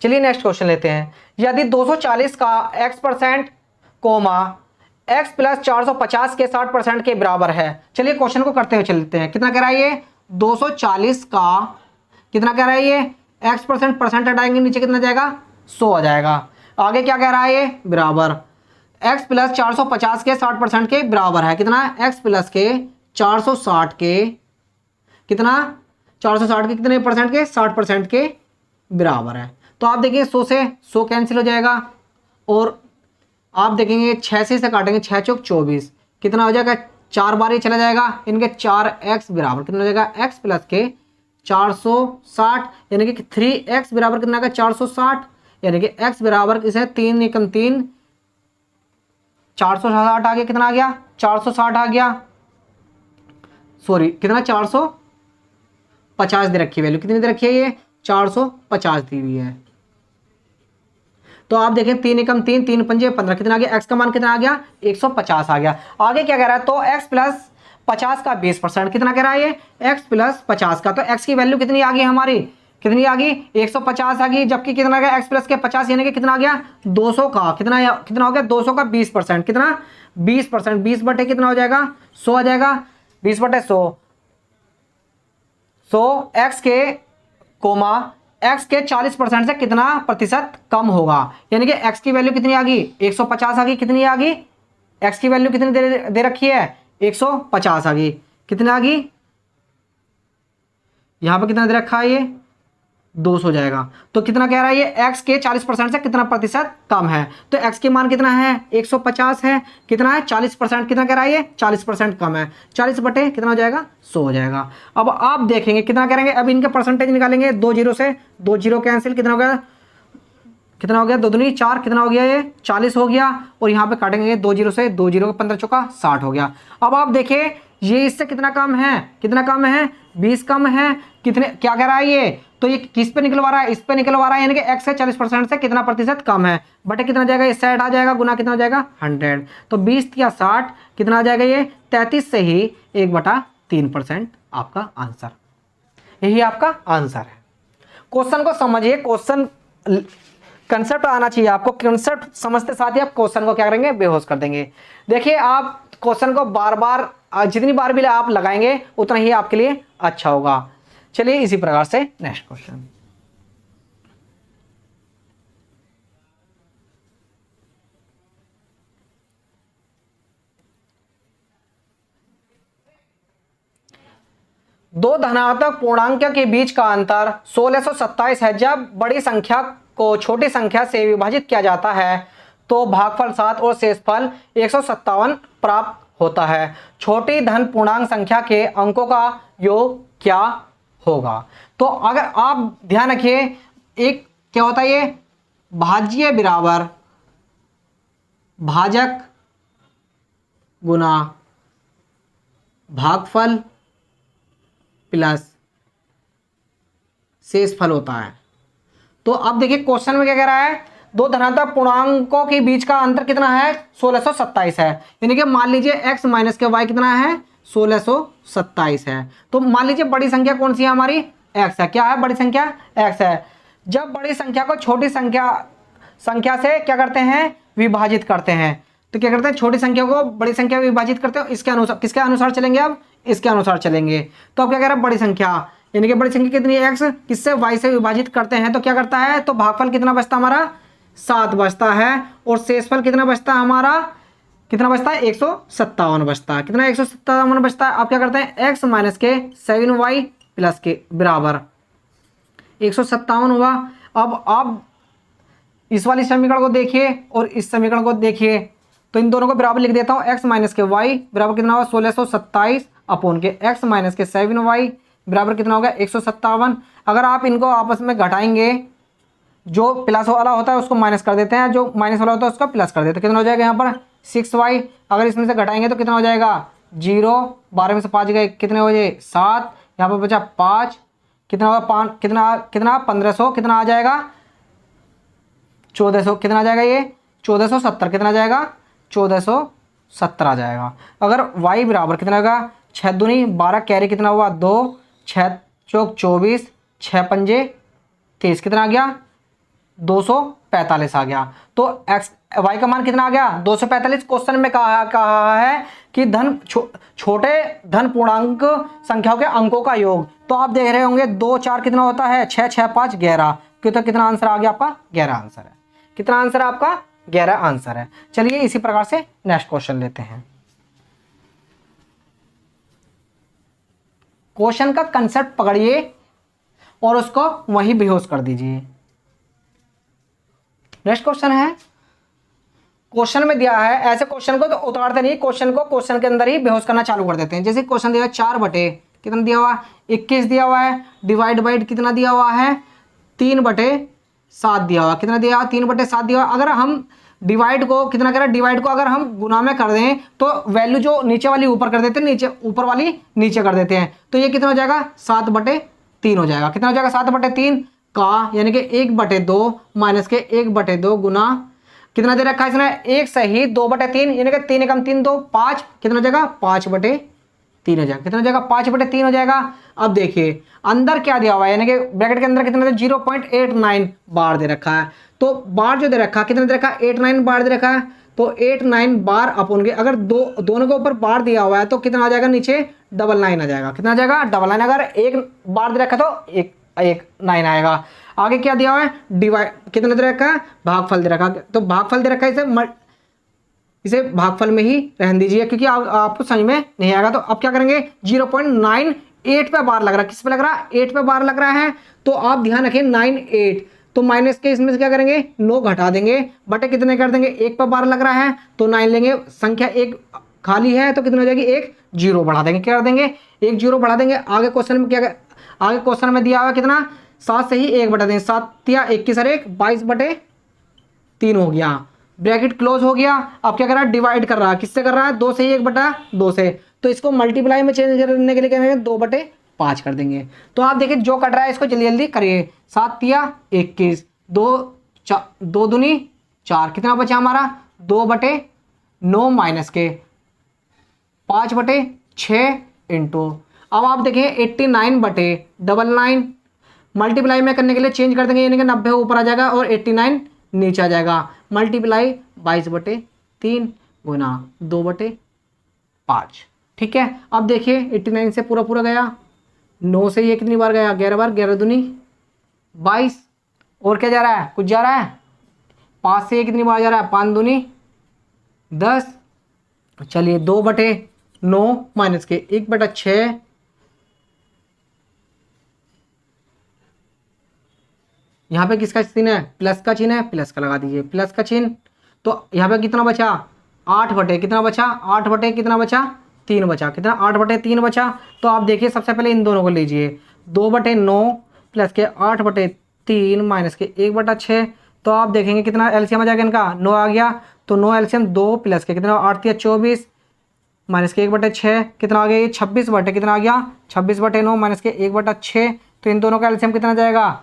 चलिए नेक्स्ट क्वेश्चन लेते हैं। यदि 240 का x% कोमा x प्लस 450 के 60% के बराबर है। चलिए क्वेश्चन को करते हुए चलते हैं। कितना कह रहा है ये 240 का कितना कह रहा है ये x% परसेंट हटाएंगे नीचे कितना जाएगा 100 आ जाएगा। आगे क्या कह रहा है ये बराबर x प्लस 450 के 60% के बराबर है, कितना x प्लस के 460 के कितना 460 के कितने परसेंट के 60% के बराबर है। तो आप देखिए 100 से 100 कैंसिल हो जाएगा और आप देखेंगे 6 से काटेंगे 6 चौक 24, कितना हो जाएगा 4 बार ये चला जाएगा, इनके 4x बराबर कितना हो जाएगा x प्लस के 460 यानी कि 3x बराबर कितना आएगा 460 यानी कि x बराबर इसे 3 एकम 3 460 आ गया, कितना आ गया 460 आ गया, सॉरी कितना 450 दे रखी है, वैल्यू कितनी दे रखी है ये 450 दी हुई है। तो आप देखें 3 एकम 3 3 पंजे 15 कितना आ गया, x का मान कितना आ गया 150 आ गया। आगे क्या कह रहा है तो x प्लस 50 का 20% कितना कह रहा है ये x प्लस 50 का, तो x की वैल्यू कितनी आ गई हमारी कितनी आ गई 150 आ गई, जबकि कितना आ गया x प्लस के 50 यानी कि कितना आ गया 200 का कितना हो गया 200 का 20%, कितना 20%, 20 बटे कितना हो जाएगा 100 आ जाएगा, 20 बटे 100, 100 x के कोमा x के 40% से कितना प्रतिशत कम होगा, यानी कि x की वैल्यू कितनी आ गई 150 आ गई, कितनी आ गई x की वैल्यू कितनी दे रखी है 150 आ गई, कितनी आ गई यहां पर कितना दे रखा है ये 200 जाएगा। तो कितना कह रहा है ये x के 40% से कितना प्रतिशत कम है, तो x की मान कितना है 150 है, कितना है 40%, कितना कह रहा है ये 40% कम है, 40 बटे कितना हो जाएगा 100 हो जाएगा। अब आप देखेंगे कितना करेंगे, अब इनके परसेंटेज निकालेंगे, 2 जीरो से 2 जीरो कैंसिल, कितना हो गया 2 दूनी 4, कितना हो गया ये 40 हो गया, और यहाँ पे काटेंगे 2 जीरो से 2 जीरो 15 चौका 60 हो गया। अब आप देखिए ये इससे कितना कम है, कितना कम है 20 कम है, कितने क्या कह रहा है ये, तो ये किस पे निकलवा रहा है इस पे निकलवा रहा है, यानी कि x से 40% से कितना प्रतिशत कम है, बटे कितना जाएगा ये 60 आ जाएगा, गुना कितना हो जाएगा 100, तो 20 या 60 कितना आ जाएगा ये 33 से ही 1/3% आपका आंसर, यही आपका आंसर है। क्वेश्चन को समझिए, क्वेश्चन कंसेप्ट आना चाहिए आपको, कंसेप्ट समझते साथ ही आप क्वेश्चन को क्या करेंगे बेहोश कर देंगे। देखिए आप क्वेश्चन को बार बार जितनी बार भी आप लगाएंगे उतना ही आपके लिए अच्छा होगा। चलिए इसी प्रकार से नेक्स्ट क्वेश्चन, दो धनात्मक पूर्णांक के बीच का अंतर 1627 है। जब बड़ी संख्या को छोटी संख्या से विभाजित किया जाता है तो भागफल 7 और शेषफल 157 प्राप्त होता है। छोटी धन पूर्णांक संख्या के अंकों का योग क्या होगा। तो अगर आप ध्यान रखिए, एक क्या होता है ये भाज्य बराबर भाजक गुना भागफल प्लस शेषफल होता है। तो अब देखिए क्वेश्चन में क्या कह रहा है, दो धनात्मक पूर्णांकों के बीच का अंतर कितना है 1627 है, यानी कि मान लीजिए x माइनस के y कितना है 1627 है। तो मान लीजिए बड़ी संख्या कौन सी है हमारी x है, क्या है बड़ी संख्या x है। जब बड़ी संख्या को छोटी संख्या से क्या करते हैं विभाजित करते हैं, तो क्या करते हैं छोटी संख्या को बड़ी संख्या में विभाजित करते हैं, इसके अनुसार किसके अनुसार चलेंगे, अब इसके अनुसार चलेंगे। तो अब क्या कह रहा है बड़ी संख्या, यानी कि बड़ी संख्या कितनी है x, किससे y से विभाजित करते हैं तो क्या करता है, तो भागफल कितना बचता हमारा 7 बचता है, और शेषफल कितना बचता है हमारा, कितना बचता है 157 बचता है, कितना 157 बचता है। अब क्या करते हैं x माइनस के 7y प्लस के बराबर 157 हुआ। अब आप इस वाली समीकरण को देखिए और इस समीकरण को देखिए, तो इन दोनों को बराबर लिख देता हूँ, x माइनस के y बराबर कितना होगा 1627 अपॉन के x माइनस के 7y बराबर कितना होगा 157। अगर आप इनको आपस में घटाएंगे, जो प्लस वाला होता है उसको माइनस कर देते हैं, जो माइनस वाला होता है उसका प्लस कर देते हैं, कितना हो जाएगा यहाँ पर 6y। अगर इसमें से घटाएंगे तो कितना हो जाएगा 0, 12 में से 5 गए कितने हो जाए 7, यहाँ पर बचा 5, कितना होगा 5 कितना 1500, कितना आ जाएगा 1400, कितना आ जाएगा ये 1470, कितना आ जाएगा 1470 आ जाएगा। अगर y बराबर कितना होगा 6 दूनी 12 कैरी कितना हुआ 2, 6 चौक 24, 6 पंजे 30, कितना आ गया 245 आ गया। तो x y का मान कितना आ गया 245। क्वेश्चन में कहा है कि छोटे धन पूर्णांक संख्याओं के अंकों का योग। तो आप देख रहे होंगे 2 4 कितना होता है 6 6 5 11, तो कितना आंसर आ गया आपका 11 आंसर है। कितना आंसर है आपका 11 आंसर है। चलिए इसी प्रकार से नेक्स्ट क्वेश्चन लेते हैं। क्वेश्चन का कंसेप्ट पकड़िए और उसको वहीं बेहोश कर दीजिए। नेक्स्ट क्वेश्चन है, क्वेश्चन में दिया है, ऐसे क्वेश्चन को तो उतारते नहीं, क्वेश्चन को क्वेश्चन के अंदर ही बेहोश करना चालू कर देते हैं। जैसे क्वेश्चन दिया है 4 बटे कितना दिया हुआ 21 दिया हुआ है, डिवाइड बाई कितना दिया हुआ है 3/7 दिया हुआ, कितना दिया हुआ 3/7 दिया हुआ। अगर हम डिवाइड को कितना करें, डिवाइड को अगर हम गुना में कर दें तो वैल्यू जो नीचे वाली ऊपर कर देते हैं, नीचे ऊपर वाली नीचे कर देते हैं, तो ये कितना हो जाएगा 7/3 हो जाएगा। कितना हो जाएगा 7/3 का, यानी कि 1/2 माइनस के 1/2 गुना कितना दे रखा है इसने 1 सही 2/3, यानी कि 3 एकम 3 2 5, कितना हो जाएगा 5/3 3 हो जाएगा। कितना हो जाएगा? 5/3 हो जाएगा। अब देखिए अंदर क्या दिया हुआ है, यानी कि ब्रैकेट के अंदर कितना 0.89 बार दे रखा है। तो बार जो दे रखा है कितना दे रखा है? 89 बार दे रखा है। तो 89 बार अपन के अगर दोनों के ऊपर बार दिया हुआ है तो कितना आ जाएगा? नीचे 99 आ जाएगा। कितना आ जाएगा? 99। अगर एक बार दे रखा तो एक 9 आएगा। आगे क्या दिया हुआ है? डिवाइड कितना दे रखा है? भागफल दे रखा है। तो भागफल दे रखा है, इसे भागफल में ही रहने दीजिए क्योंकि आपको समझ में नहीं आएगा। तो अब क्या करेंगे? 0.98 पे बार लग रहा है। किस पे लग रहा है? 8 पे बार लग रहा है। तो आप ध्यान रखें 98, तो माइनस के इसमें से क्या करेंगे? 9 घटा देंगे, बटे कितने कर देंगे? 1 पे बार लग रहा है तो 9 लेंगे, संख्या 1 खाली है तो कितना हो जाएगी? 1 0 बढ़ा देंगे। क्या कर देंगे? 1 0 बढ़ा देंगे। आगे क्वेश्चन में क्या, आगे क्वेश्चन में दिया हुआ कितना? 7 से ही 1 बटा देंगे। 7 या 21 और 1 22/3 हो गया। ब्रैकेट क्लोज हो गया। अब क्या कर रहा है? डिवाइड कर रहा है। किससे कर रहा है? 2 से ही 1/2 से। तो इसको मल्टीप्लाई में चेंज करने के लिए क्या करेंगे? 2/5 कर देंगे। तो आप देखिए जो कट रहा है इसको जल्दी जल्दी करिए। 7 या 21, 2 दूनी 4, कितना बचा हमारा? 2/9 माइनस के 5/6 इंटू, अब आप देखें 89/99 मल्टीप्लाई में करने के लिए चेंज कर देंगे, यानी कि 90 ऊपर आ जाएगा और 89 नीचे आ जाएगा। मल्टीप्लाई 22/3 गुना 2/5। ठीक है। अब देखिए 89 से पूरा पूरा गया, 9 से ये कितनी बार गया? 11 बार। 11 दूनी 22, और क्या जा रहा है? कुछ जा रहा है। 5 से ये कितनी बार जा रहा है? 5 दूनी 10। चलिए 2/9 माइनस के 1/6, यहाँ पे किसका चिन्ह है? प्लस का चिन्ह है, प्लस का लगा दीजिए, प्लस का चिन्ह। तो यहाँ पे कितना बचा? 8/, कितना बचा? 8/, कितना बचा? 3 बचा। कितना? 8/3 बचा। तो आप देखिए सबसे पहले इन दोनों को लीजिए, 2/9 प्लस के 8/3 माइनस के 1/6। तो आप देखेंगे कितना एलसीएम आ जाएगा इनका? 9 आ गया। तो 9 एलसीएम 2 प्लस के कितना? 8 या 24 माइनस के 1/6 कितना आ गया? ये 26 कितना आ गया? 26/9 माइनस के 1/6। तो इन दोनों का एलसीएम कितना जाएगा?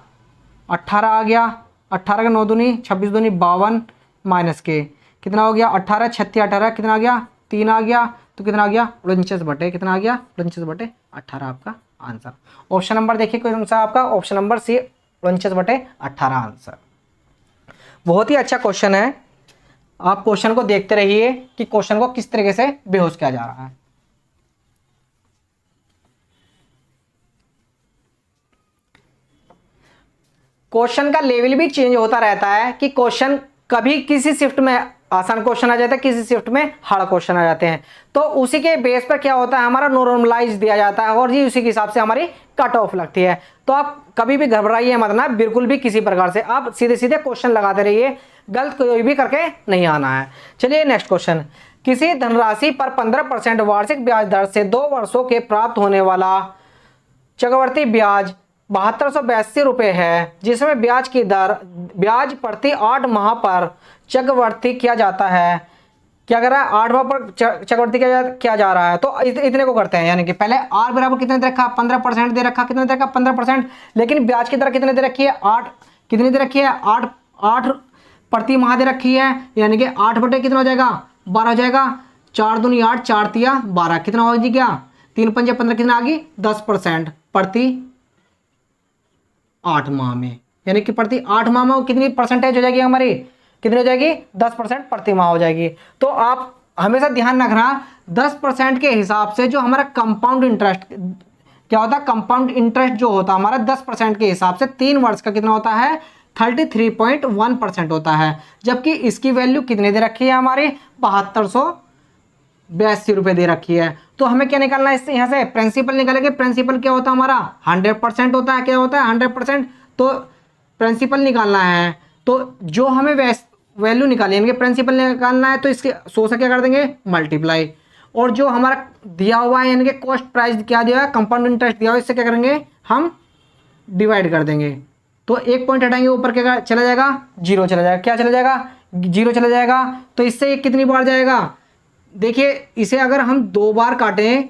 18 आ गया। 18 के 9 दूनी 26 दूनी 52 माइनस के कितना हो गया? 18 36 18 कितना आ गया? 3 आ गया। तो कितना आ गया? 49 कितना आ गया? 49/18 आपका आंसर। ऑप्शन नंबर देखिए कौन सा आपका? Option number C, 49/18 answer. बहुत ही अच्छा क्वेश्चन है। आप क्वेश्चन को देखते रहिए कि क्वेश्चन को किस तरीके से बेहोश किया जा रहा है। क्वेश्चन का लेवल भी चेंज होता रहता है कि क्वेश्चन कभी किसी शिफ्ट में आसान क्वेश्चन आ जाता है, किसी शिफ्ट में हार्ड क्वेश्चन आ जाते हैं। तो उसी के बेस पर क्या होता है? हमारा नॉर्मलाइज दिया जाता है और जी उसी के हिसाब से हमारी कट ऑफ लगती है। तो आप कभी भी घबराइए मत ना, बिल्कुल भी किसी प्रकार से। आप सीधे सीधे क्वेश्चन लगाते रहिए, गलत कोई भी करके नहीं आना है। चलिए नेक्स्ट क्वेश्चन। किसी धनराशि पर 15% वार्षिक ब्याज दर से 2 वर्षों के प्राप्त होने वाला चक्रवृद्धि ब्याज 7282 रुपये है, जिसमें ब्याज प्रति 8 माह पर चक्रवृद्धि किया जाता है। क्या कर रहा है? 8 माह पर चक्रवृद्धि किया जा रहा है। तो इतने को करते हैं, यानी कि पहले आर बराबर कितने दे रखा? 15% दे रखा। कितने दे रखा? 15%। लेकिन ब्याज की दर कितने दे रखी है? 8। कितनी दे रखी है? 8 प्रति माह दे रखी है, यानी कि 8 कितना हो जाएगा? 12 हो जाएगा। 4 दूनी 8, 4 तिया 12, कितना हो जी? क्या 3 पंजे 15, कितना आ गई? 10% प्रति 8 माह में, यानी कि प्रति 8 माह में कितनी परसेंटेज हो जाएगी हमारी? कितनी हो जाएगी? 10% प्रति माह हो जाएगी। तो आप हमेशा ध्यान रखना 10% के हिसाब से जो हमारा कंपाउंड इंटरेस्ट क्या होता है? कंपाउंड इंटरेस्ट जो होता है हमारा 10% के हिसाब से 3 वर्ष का कितना होता है? 33.1% होता है। जबकि इसकी वैल्यू कितने दे रखी है हमारी? 7282 रुपये दे रखी है। तो हमें क्या निकालना है इससे? यहाँ से प्रिंसिपल निकालेंगे। प्रिंसिपल क्या होता है हमारा? 100% होता है। क्या होता है? 100%। तो प्रिंसिपल निकालना है, तो जो हमें वैल्यू निकाली है, प्रिंसिपल निकालना है, तो इसके 100 से क्या कर देंगे? मल्टीप्लाई। और जो हमारा दिया हुआ है यानी कि कॉस्ट प्राइस क्या दिया है? कंपाउंड इंटरेस्ट दिया हुआ है, इससे क्या करेंगे? हम डिवाइड कर देंगे। तो 1 पॉइंट हटाएंगे, ऊपर क्या चला जाएगा? 0 चला जाएगा। क्या चला जाएगा? 0 चला जाएगा। तो इससे कितनी बार जाएगा? देखिए इसे अगर हम 2 बार काटें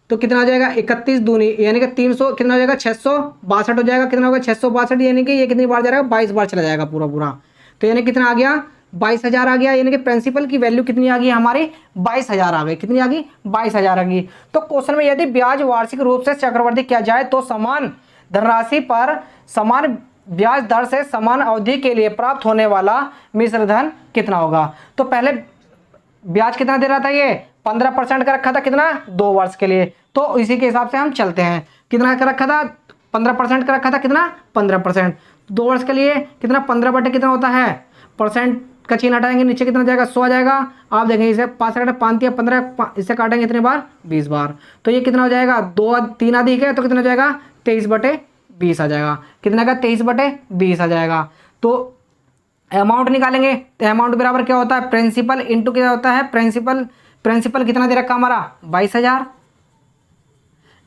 तो कितना हो जाएगा? 31 दूनी यानी कि 300, कितना हो जाएगा? 662 हो जाएगा। कितना होगा? 662, यानी कि ये कितनी बार जाएगा? 22 बार चला जाएगा पूरा पूरा। तो यानी कितना आ गया? 22,000 आ गया, यानी कि प्रिंसिपल की वैल्यू कितनी आ गई हमारी 22,000 आ गई। कितनी आ गई 22,000 आ गई। तो क्वेश्चन में यदि ब्याज वार्षिक रूप से चक्रवृद्धि किया जाए तो समान धनराशि पर समान ब्याज दर से समान अवधि के लिए प्राप्त होने वाला मिश्र धन कितना होगा। तो पहले ब्याज कितना दे रहा था, ये 15% का रखा था, कितना 2 वर्ष के लिए। तो इसी के हिसाब से हम चलते हैं। कितना का रखा था 15% का रखा था, कितना 15%। 2 वर्ष के लिए कितना 15 बटे कितना होता है, परसेंट का चिन्ह हटाएंगे, नीचे कितना जाएगा 100 आ जाएगा। आप देखेंगे इसे 5 कटे 5 या 15, इससे काटेंगे कितने बार 20 बार। तो ये कितना हो जाएगा 2 3 अधिक है तो कितना हो जाएगा 23 बटे 20 आ जाएगा। कितना का 23 बटे 20 आ जाएगा। तो अमाउंट निकालेंगे तो अमाउंट बराबर क्या होता है, प्रिंसिपल इंटू क्या होता है, प्रिंसिपल कितना दे रखा हमारा 22,000,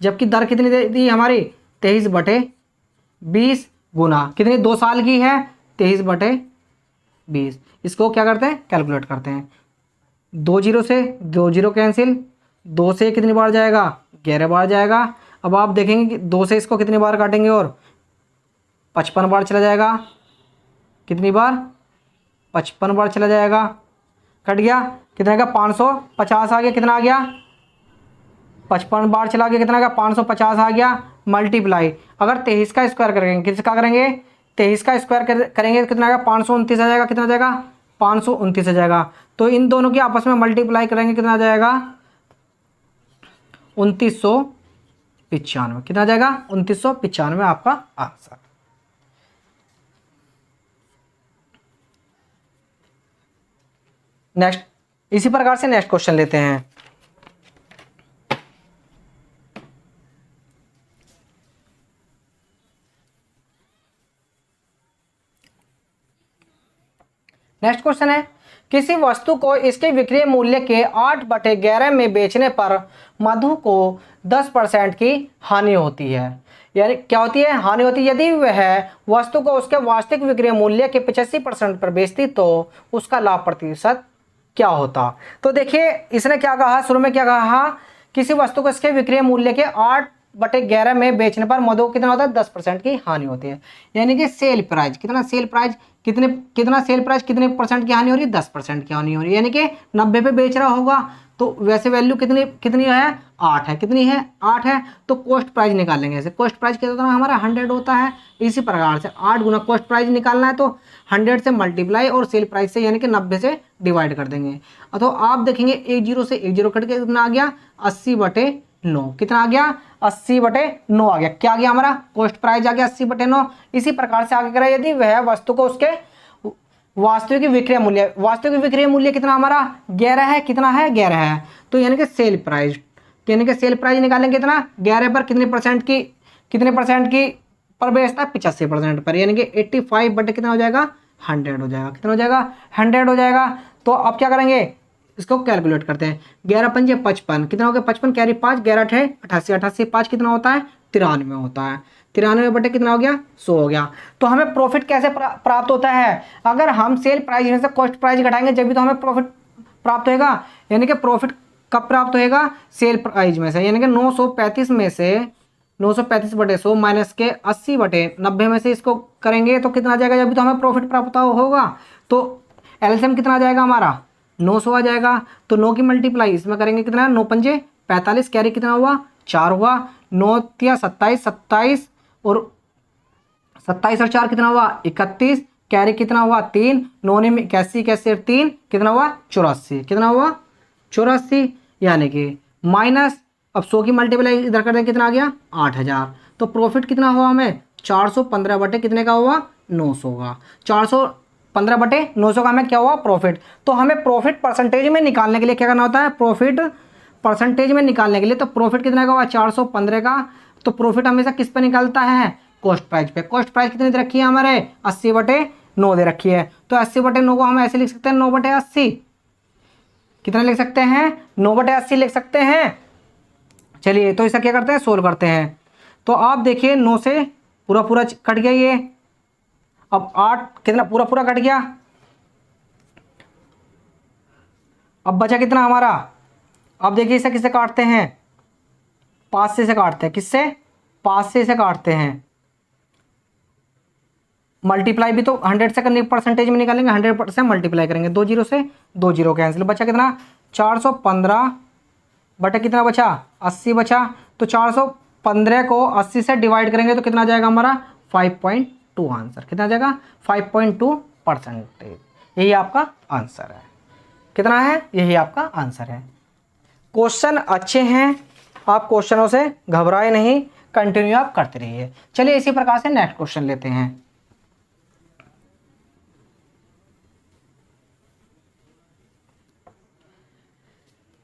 जबकि दर कितनी दे दी हमारी 23 बटे 20 गुना कितनी 2 साल की है 23 बटे 20। इसको क्या करते हैं कैलकुलेट करते हैं। 2 जीरो से 2 जीरो कैंसिल, 2 से कितनी बार जाएगा 11 बार जाएगा। अब आप देखेंगे कि 2 से इसको कितनी बार काटेंगे और 55 बार चला जाएगा। कितनी बार 55 बार चला जाएगा। कट गया कितना का 550 आ गया। कितना आ गया 55 बार चला गया, कितना का 550 आ गया। मल्टीप्लाई अगर 23 का स्क्वायर करेंगे, किसका करेंगे 23 का स्क्वायर करेंगे तो कितना का 529 आ जाएगा। कितना आ जाएगा 529 आ जाएगा। तो इन दोनों की आपस में मल्टीप्लाई करेंगे कितना आ जाएगा 2995। कितना आ जाएगा 2995 आपका आंसर। नेक्स्ट इसी प्रकार से नेक्स्ट क्वेश्चन लेते हैं। नेक्स्ट क्वेश्चन है किसी वस्तु को इसके विक्रय मूल्य के 8/11 में बेचने पर मधु को 10% की हानि होती है। यानी क्या होती है हानि होती है। यदि वह वस्तु को उसके वास्तविक विक्रय मूल्य के 85% पर बेचती तो उसका लाभ प्रतिशत क्या होता। तो देखिए इसने क्या कहा, शुरू में क्या कहा, किसी वस्तु को इसके विक्रय मूल्य के 8/11 में बेचने पर मधु को कितना होता है 10% की हानि होती है। यानी कि सेल प्राइस कितना, सेल प्राइस कितना सेल प्राइस कितने परसेंट की हानि हो रही है 10% की हानि हो रही है। यानी कि 90 पे बेच रहा होगा तो वैसे वैल्यू कितनी कितनी है 8 है। कितनी है 8 है। तो कॉस्ट प्राइस निकालेंगे। ऐसे कॉस्ट प्राइस कितना होता है हमारा 100 होता है। इसी प्रकार से 8 गुना कॉस्ट प्राइस निकालना है तो 100 से मल्टीप्लाई और सेल प्राइस से यानी कि 90 से डिवाइड कर देंगे। तो आप देखेंगे 1 जीरो से 1 जीरो कट के कितना आ गया 80/9। कितना आ गया 80/9 आ गया। क्या आ गया हमारा कॉस्ट प्राइस आ गया 80/9। इसी प्रकार से आगे करें यदि वह वस्तु को उसके वास्तविक विक्रय मूल्य कितना हमारा 11 है। कितना है 11 है। तो यानी कि सेल प्राइस निकालेंगे कितना 11 पर कितने परसेंट की पर बेचता है 85% पर। यानी कि 85 बटे कितना हो जाएगा 100 हो जाएगा। कितना हो जाएगा 100 हो जाएगा। तो अब क्या करेंगे इसको कैलकुलेट करते हैं। 11 पंजे 55 कितना हो गया 55 कैरी 5 11 8 88 88 5 कितना होता है 93 होता है। 93 बटे कितना हो गया 100 हो गया। तो हमें प्रॉफिट कैसे प्राप्त होता है, अगर हम सेल प्राइस में से कॉस्ट प्राइस घटाएंगे जब भी तो हमें प्रॉफिट प्राप्त होगा। यानी कि प्रॉफिट कब प्राप्त होएगा सेल प्राइस में से। यानी कि 935 में से 935/100 माइनस के 80/90 में से इसको करेंगे तो कितना आ जाएगा जब भी तो हमें प्रॉफिट प्राप्त होगा। तो एलसीएम कितना आ जाएगा हमारा 900 आ जाएगा। तो 9 की मल्टीप्लाई इसमें करेंगे कितना 9 पंजे 45 कैरी कितना हुआ 4 हुआ। 9 या 27 और 27 और 4 कितना हुआ 31 कैरी कितना हुआ 3 9 ने 81 3 कितना हुआ 84। कितना हुआ 84 यानी कि माइनस अब 100 की मल्टीप्लाई इधर कर दें कितना आ गया 8000। तो प्रॉफिट कितना हुआ हमें 415 बटे कितने का हुआ 900 का। 415/900 का हमें क्या हुआ प्रॉफिट। तो हमें प्रॉफिट परसेंटेज में निकालने के लिए क्या करना होता है, प्रॉफिट परसेंटेज में निकालने के लिए तो प्रॉफिट कितने का हुआ 415 का। तो प्रॉफिट हमेशा किस पे निकलता है कॉस्ट प्राइस पे। कॉस्ट प्राइस कितनी दे रखी है हमारे 80/9 दे रखी है। तो 80/9 को हम ऐसे लिख सकते हैं 9/80। कितना लिख सकते हैं 9/80 लिख सकते हैं। चलिए तो इसे क्या करते हैं सोल्व करते हैं। तो आप देखिए 9 से पूरा कट गया ये। अब 8 कितना पूरा कट गया। अब बचा कितना हमारा, अब देखिए इसे किससे काटते हैं 5 से काटते हैं। किससे 5 से काटते हैं। मल्टीप्लाई भी तो 100 से करने परसेंटेज में निकालेंगे, 100% मल्टीप्लाई करेंगे, 2 जीरो से 2 जीरो कैंसिल, बचा कितना 415 बटे कितना बचा 80 बचा। तो 415 को 80 से डिवाइड करेंगे तो कितना आ जाएगा हमारा 5.2 आंसर। कितना आ जाएगा 5.2%। यही आपका आंसर है। कितना है, यही आपका आंसर है। क्वेश्चन अच्छे हैं, आप क्वेश्चनों से घबराए नहीं, कंटिन्यू आप करते रहिए। चलिए इसी प्रकार से नेक्स्ट क्वेश्चन लेते हैं।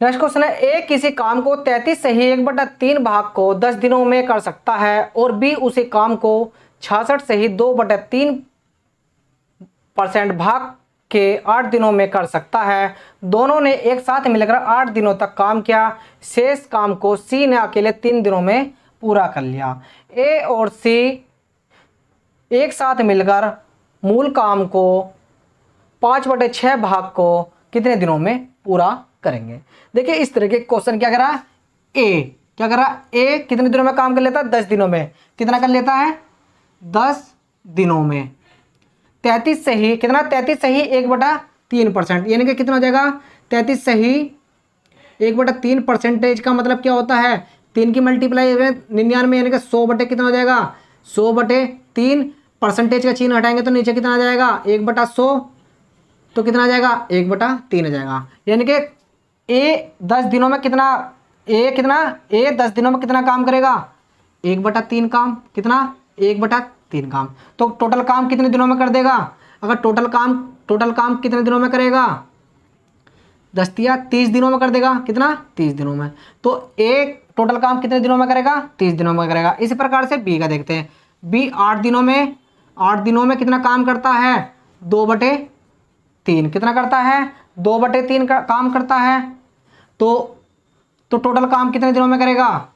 नेक्स्ट क्वेश्चन है, ए किसी काम को 33 से ही 1/3 भाग को 10 दिनों में कर सकता है और बी उसी काम को 66 से ही 2/3% भाग के 8 दिनों में कर सकता है। दोनों ने एक साथ मिलकर 8 दिनों तक काम किया। शेष काम को सी ने अकेले 3 दिनों में पूरा कर लिया। ए और सी एक साथ मिलकर मूल काम को 5/6 भाग को कितने दिनों में पूरा करेंगे। देखिए इस तरह के क्वेश्चन क्या कर रहा है, ए क्या कर रहा है, ए कितने दिनों में काम कर लेता है 10 दिनों में। कितना कर लेता है 10 दिनों में। 33 से ही कितना 33 से ही 1/3%, यानी कि कितना हो जाएगा 33 से ही 1/3% का मतलब क्या होता है 3 की मल्टीप्लाई 99, यानी कि 100 बटे कितना हो जाएगा 100/3। परसेंटेज का चिन्ह हटाएंगे तो नीचे कितना आ जाएगा 1/100, तो कितना आ जाएगा 1/3 आ जाएगा। यानी कि ए 10 दिनों में कितना ए 10 दिनों में कितना काम करेगा 1/3 काम। कितना 1/3 काम। तो टोटल काम कितने दिनों में कर देगा, अगर टोटल काम कितने दिनों में करेगा 10 या 30 दिनों में कर देगा। कितना 30 दिनों में। तो ए टोटल काम कितने दिनों में करेगा 30 दिनों में करेगा। इसी प्रकार से बी का देखते हैं। बी 8 दिनों में कितना काम करता है 2/3। कितना करता है 2/3 का काम करता है। तो टोटल काम कितने दिनों में करेगा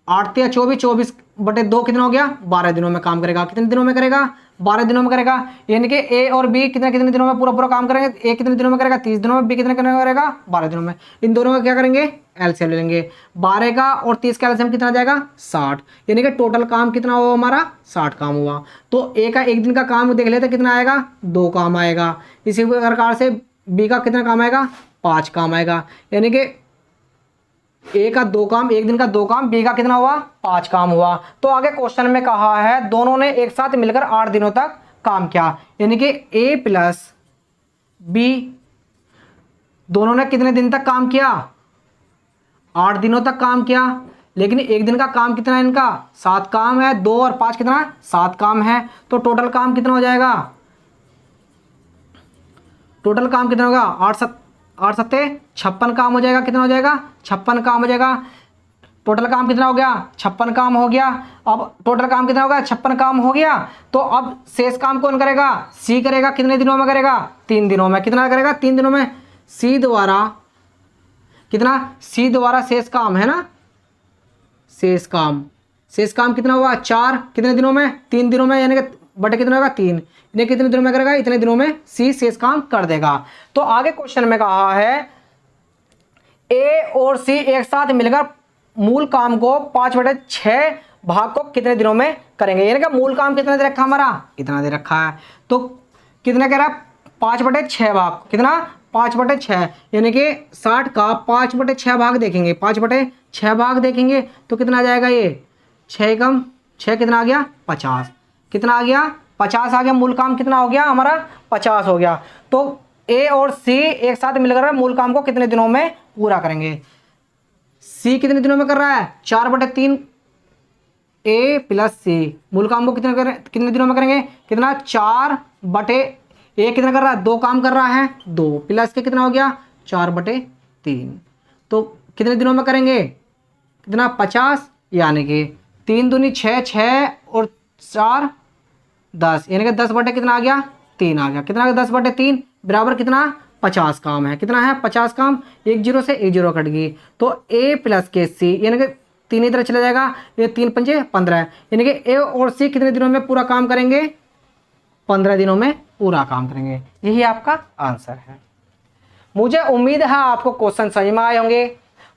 8 या 24/2 कितना हो गया 12 दिनों में काम करेगा। कितने दिनों में करेगा 12 दिनों में करेगा। यानी कि ए और बी कितने दिनों में पूरा काम करेंगे। ए कितने दिनों में करेगा 30 दिनों में, बी कितने करेगा 12 दिनों में। इन दोनों में क्या करेंगे एलसीएम ले लेंगे। 12 का और 30 का एलसीएम कितना जाएगा 60, यानी कि टोटल काम कितना हुआ हमारा 60 काम हुआ। तो ए का एक दिन का काम देख लेते कितना आएगा 2 काम आएगा। इसी प्रकार से बी का कितना काम आएगा 5 काम आएगा। यानी कि ए का 2 काम, एक दिन का 2 काम, बी का कितना हुआ 5 काम हुआ। तो आगे क्वेश्चन में कहा है दोनों ने एक साथ मिलकर 8 दिनों तक काम किया। यानी कि ए प्लस बी दोनों ने कितने दिन तक काम किया 8 दिनों तक काम किया। लेकिन एक दिन का काम कितना है इनका 7 काम है, 2 और 5 कितना 7 काम है। तो टोटल काम कितना हो जाएगा, टोटल काम कितना होगा 8 सत्ते 56 काम हो जाएगा। कितना हो जाएगा 56 काम हो जाएगा। टोटल काम कितना हो गया 56 काम हो गया। अब टोटल काम कितना होगा 56 काम हो गया। तो अब शेष काम कौन करेगा सी करेगा। कितने दिनों में करेगा 3 दिनों में। कितना करेगा 3 दिनों में। सी द्वारा कितना सी द्वारा शेष काम है ना, शेष काम कितना हुआ 4। कितने दिनों में 3 दिनों में, यानी कि बटे कितना होगा 3, यानी कितने दिनों में करेगा इतने दिनों में सी शेष काम कर देगा। तो आगे क्वेश्चन में कहा है ए और सी एक साथ मिलकर मूल काम को 5/6 भाग को कितने दिनों में करेंगे। यानी कि मूल काम कितना दे रखा हमारा इतना दे रखा है। तो कितना कह रहा है 5/6 भाग। कितना 5/6, यानी कि 60 का 5/6 भाग देखेंगे, 5/6 भाग देखेंगे तो कितना आ जाएगा ये 6 कम 6 कितना आ गया 50। कितना आ गया 50 आ गया। मूल काम कितना हो गया हमारा 50 हो गया। तो ए और सी एक साथ मिलकर मूल काम को कितने दिनों में पूरा करेंगे। सी कितने दिनों में कर रहा है 4/3। ए प्लस सी मूल काम को कितने दिनों में करेंगे। कितना 4/, ए कितना कर रहा है 2 काम कर रहा है 2 प्लस के कितना हो गया 4/3। तो कितने दिनों में करेंगे कितना 50, यानी कि 3 दूनी 6, 6 और 4 10, यानी कि 10 बटे कितना आ गया 3 आ गया। कितना 10/3 बराबर कितना 50 काम है। कितना है 50 काम। 1 0 से 1 0 कट गई। तो ए प्लस के सी, यानी कि 3 इधर चला जाएगा, ये 3 पंजे 15, यानी कि ए और सी कितने दिनों में पूरा काम करेंगे 15 दिनों में पूरा काम करेंगे। यही आपका आंसर है। मुझे उम्मीद है आपको क्वेश्चन समझ में आए होंगे।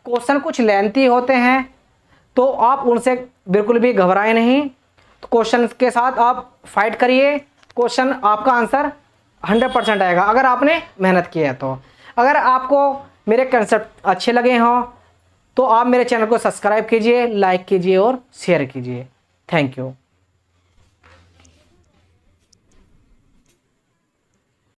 क्वेश्चन कुछ लेंथी होते हैं तो आप उनसे बिल्कुल भी घबराए नहीं। तो क्वेश्चन के साथ आप फाइट करिए, क्वेश्चन आपका आंसर 100% आएगा अगर आपने मेहनत की है तो। अगर आपको मेरे कंसेप्ट अच्छे लगे हों तो आप मेरे चैनल को सब्सक्राइब कीजिए, लाइक कीजिए और शेयर कीजिए। Thank you.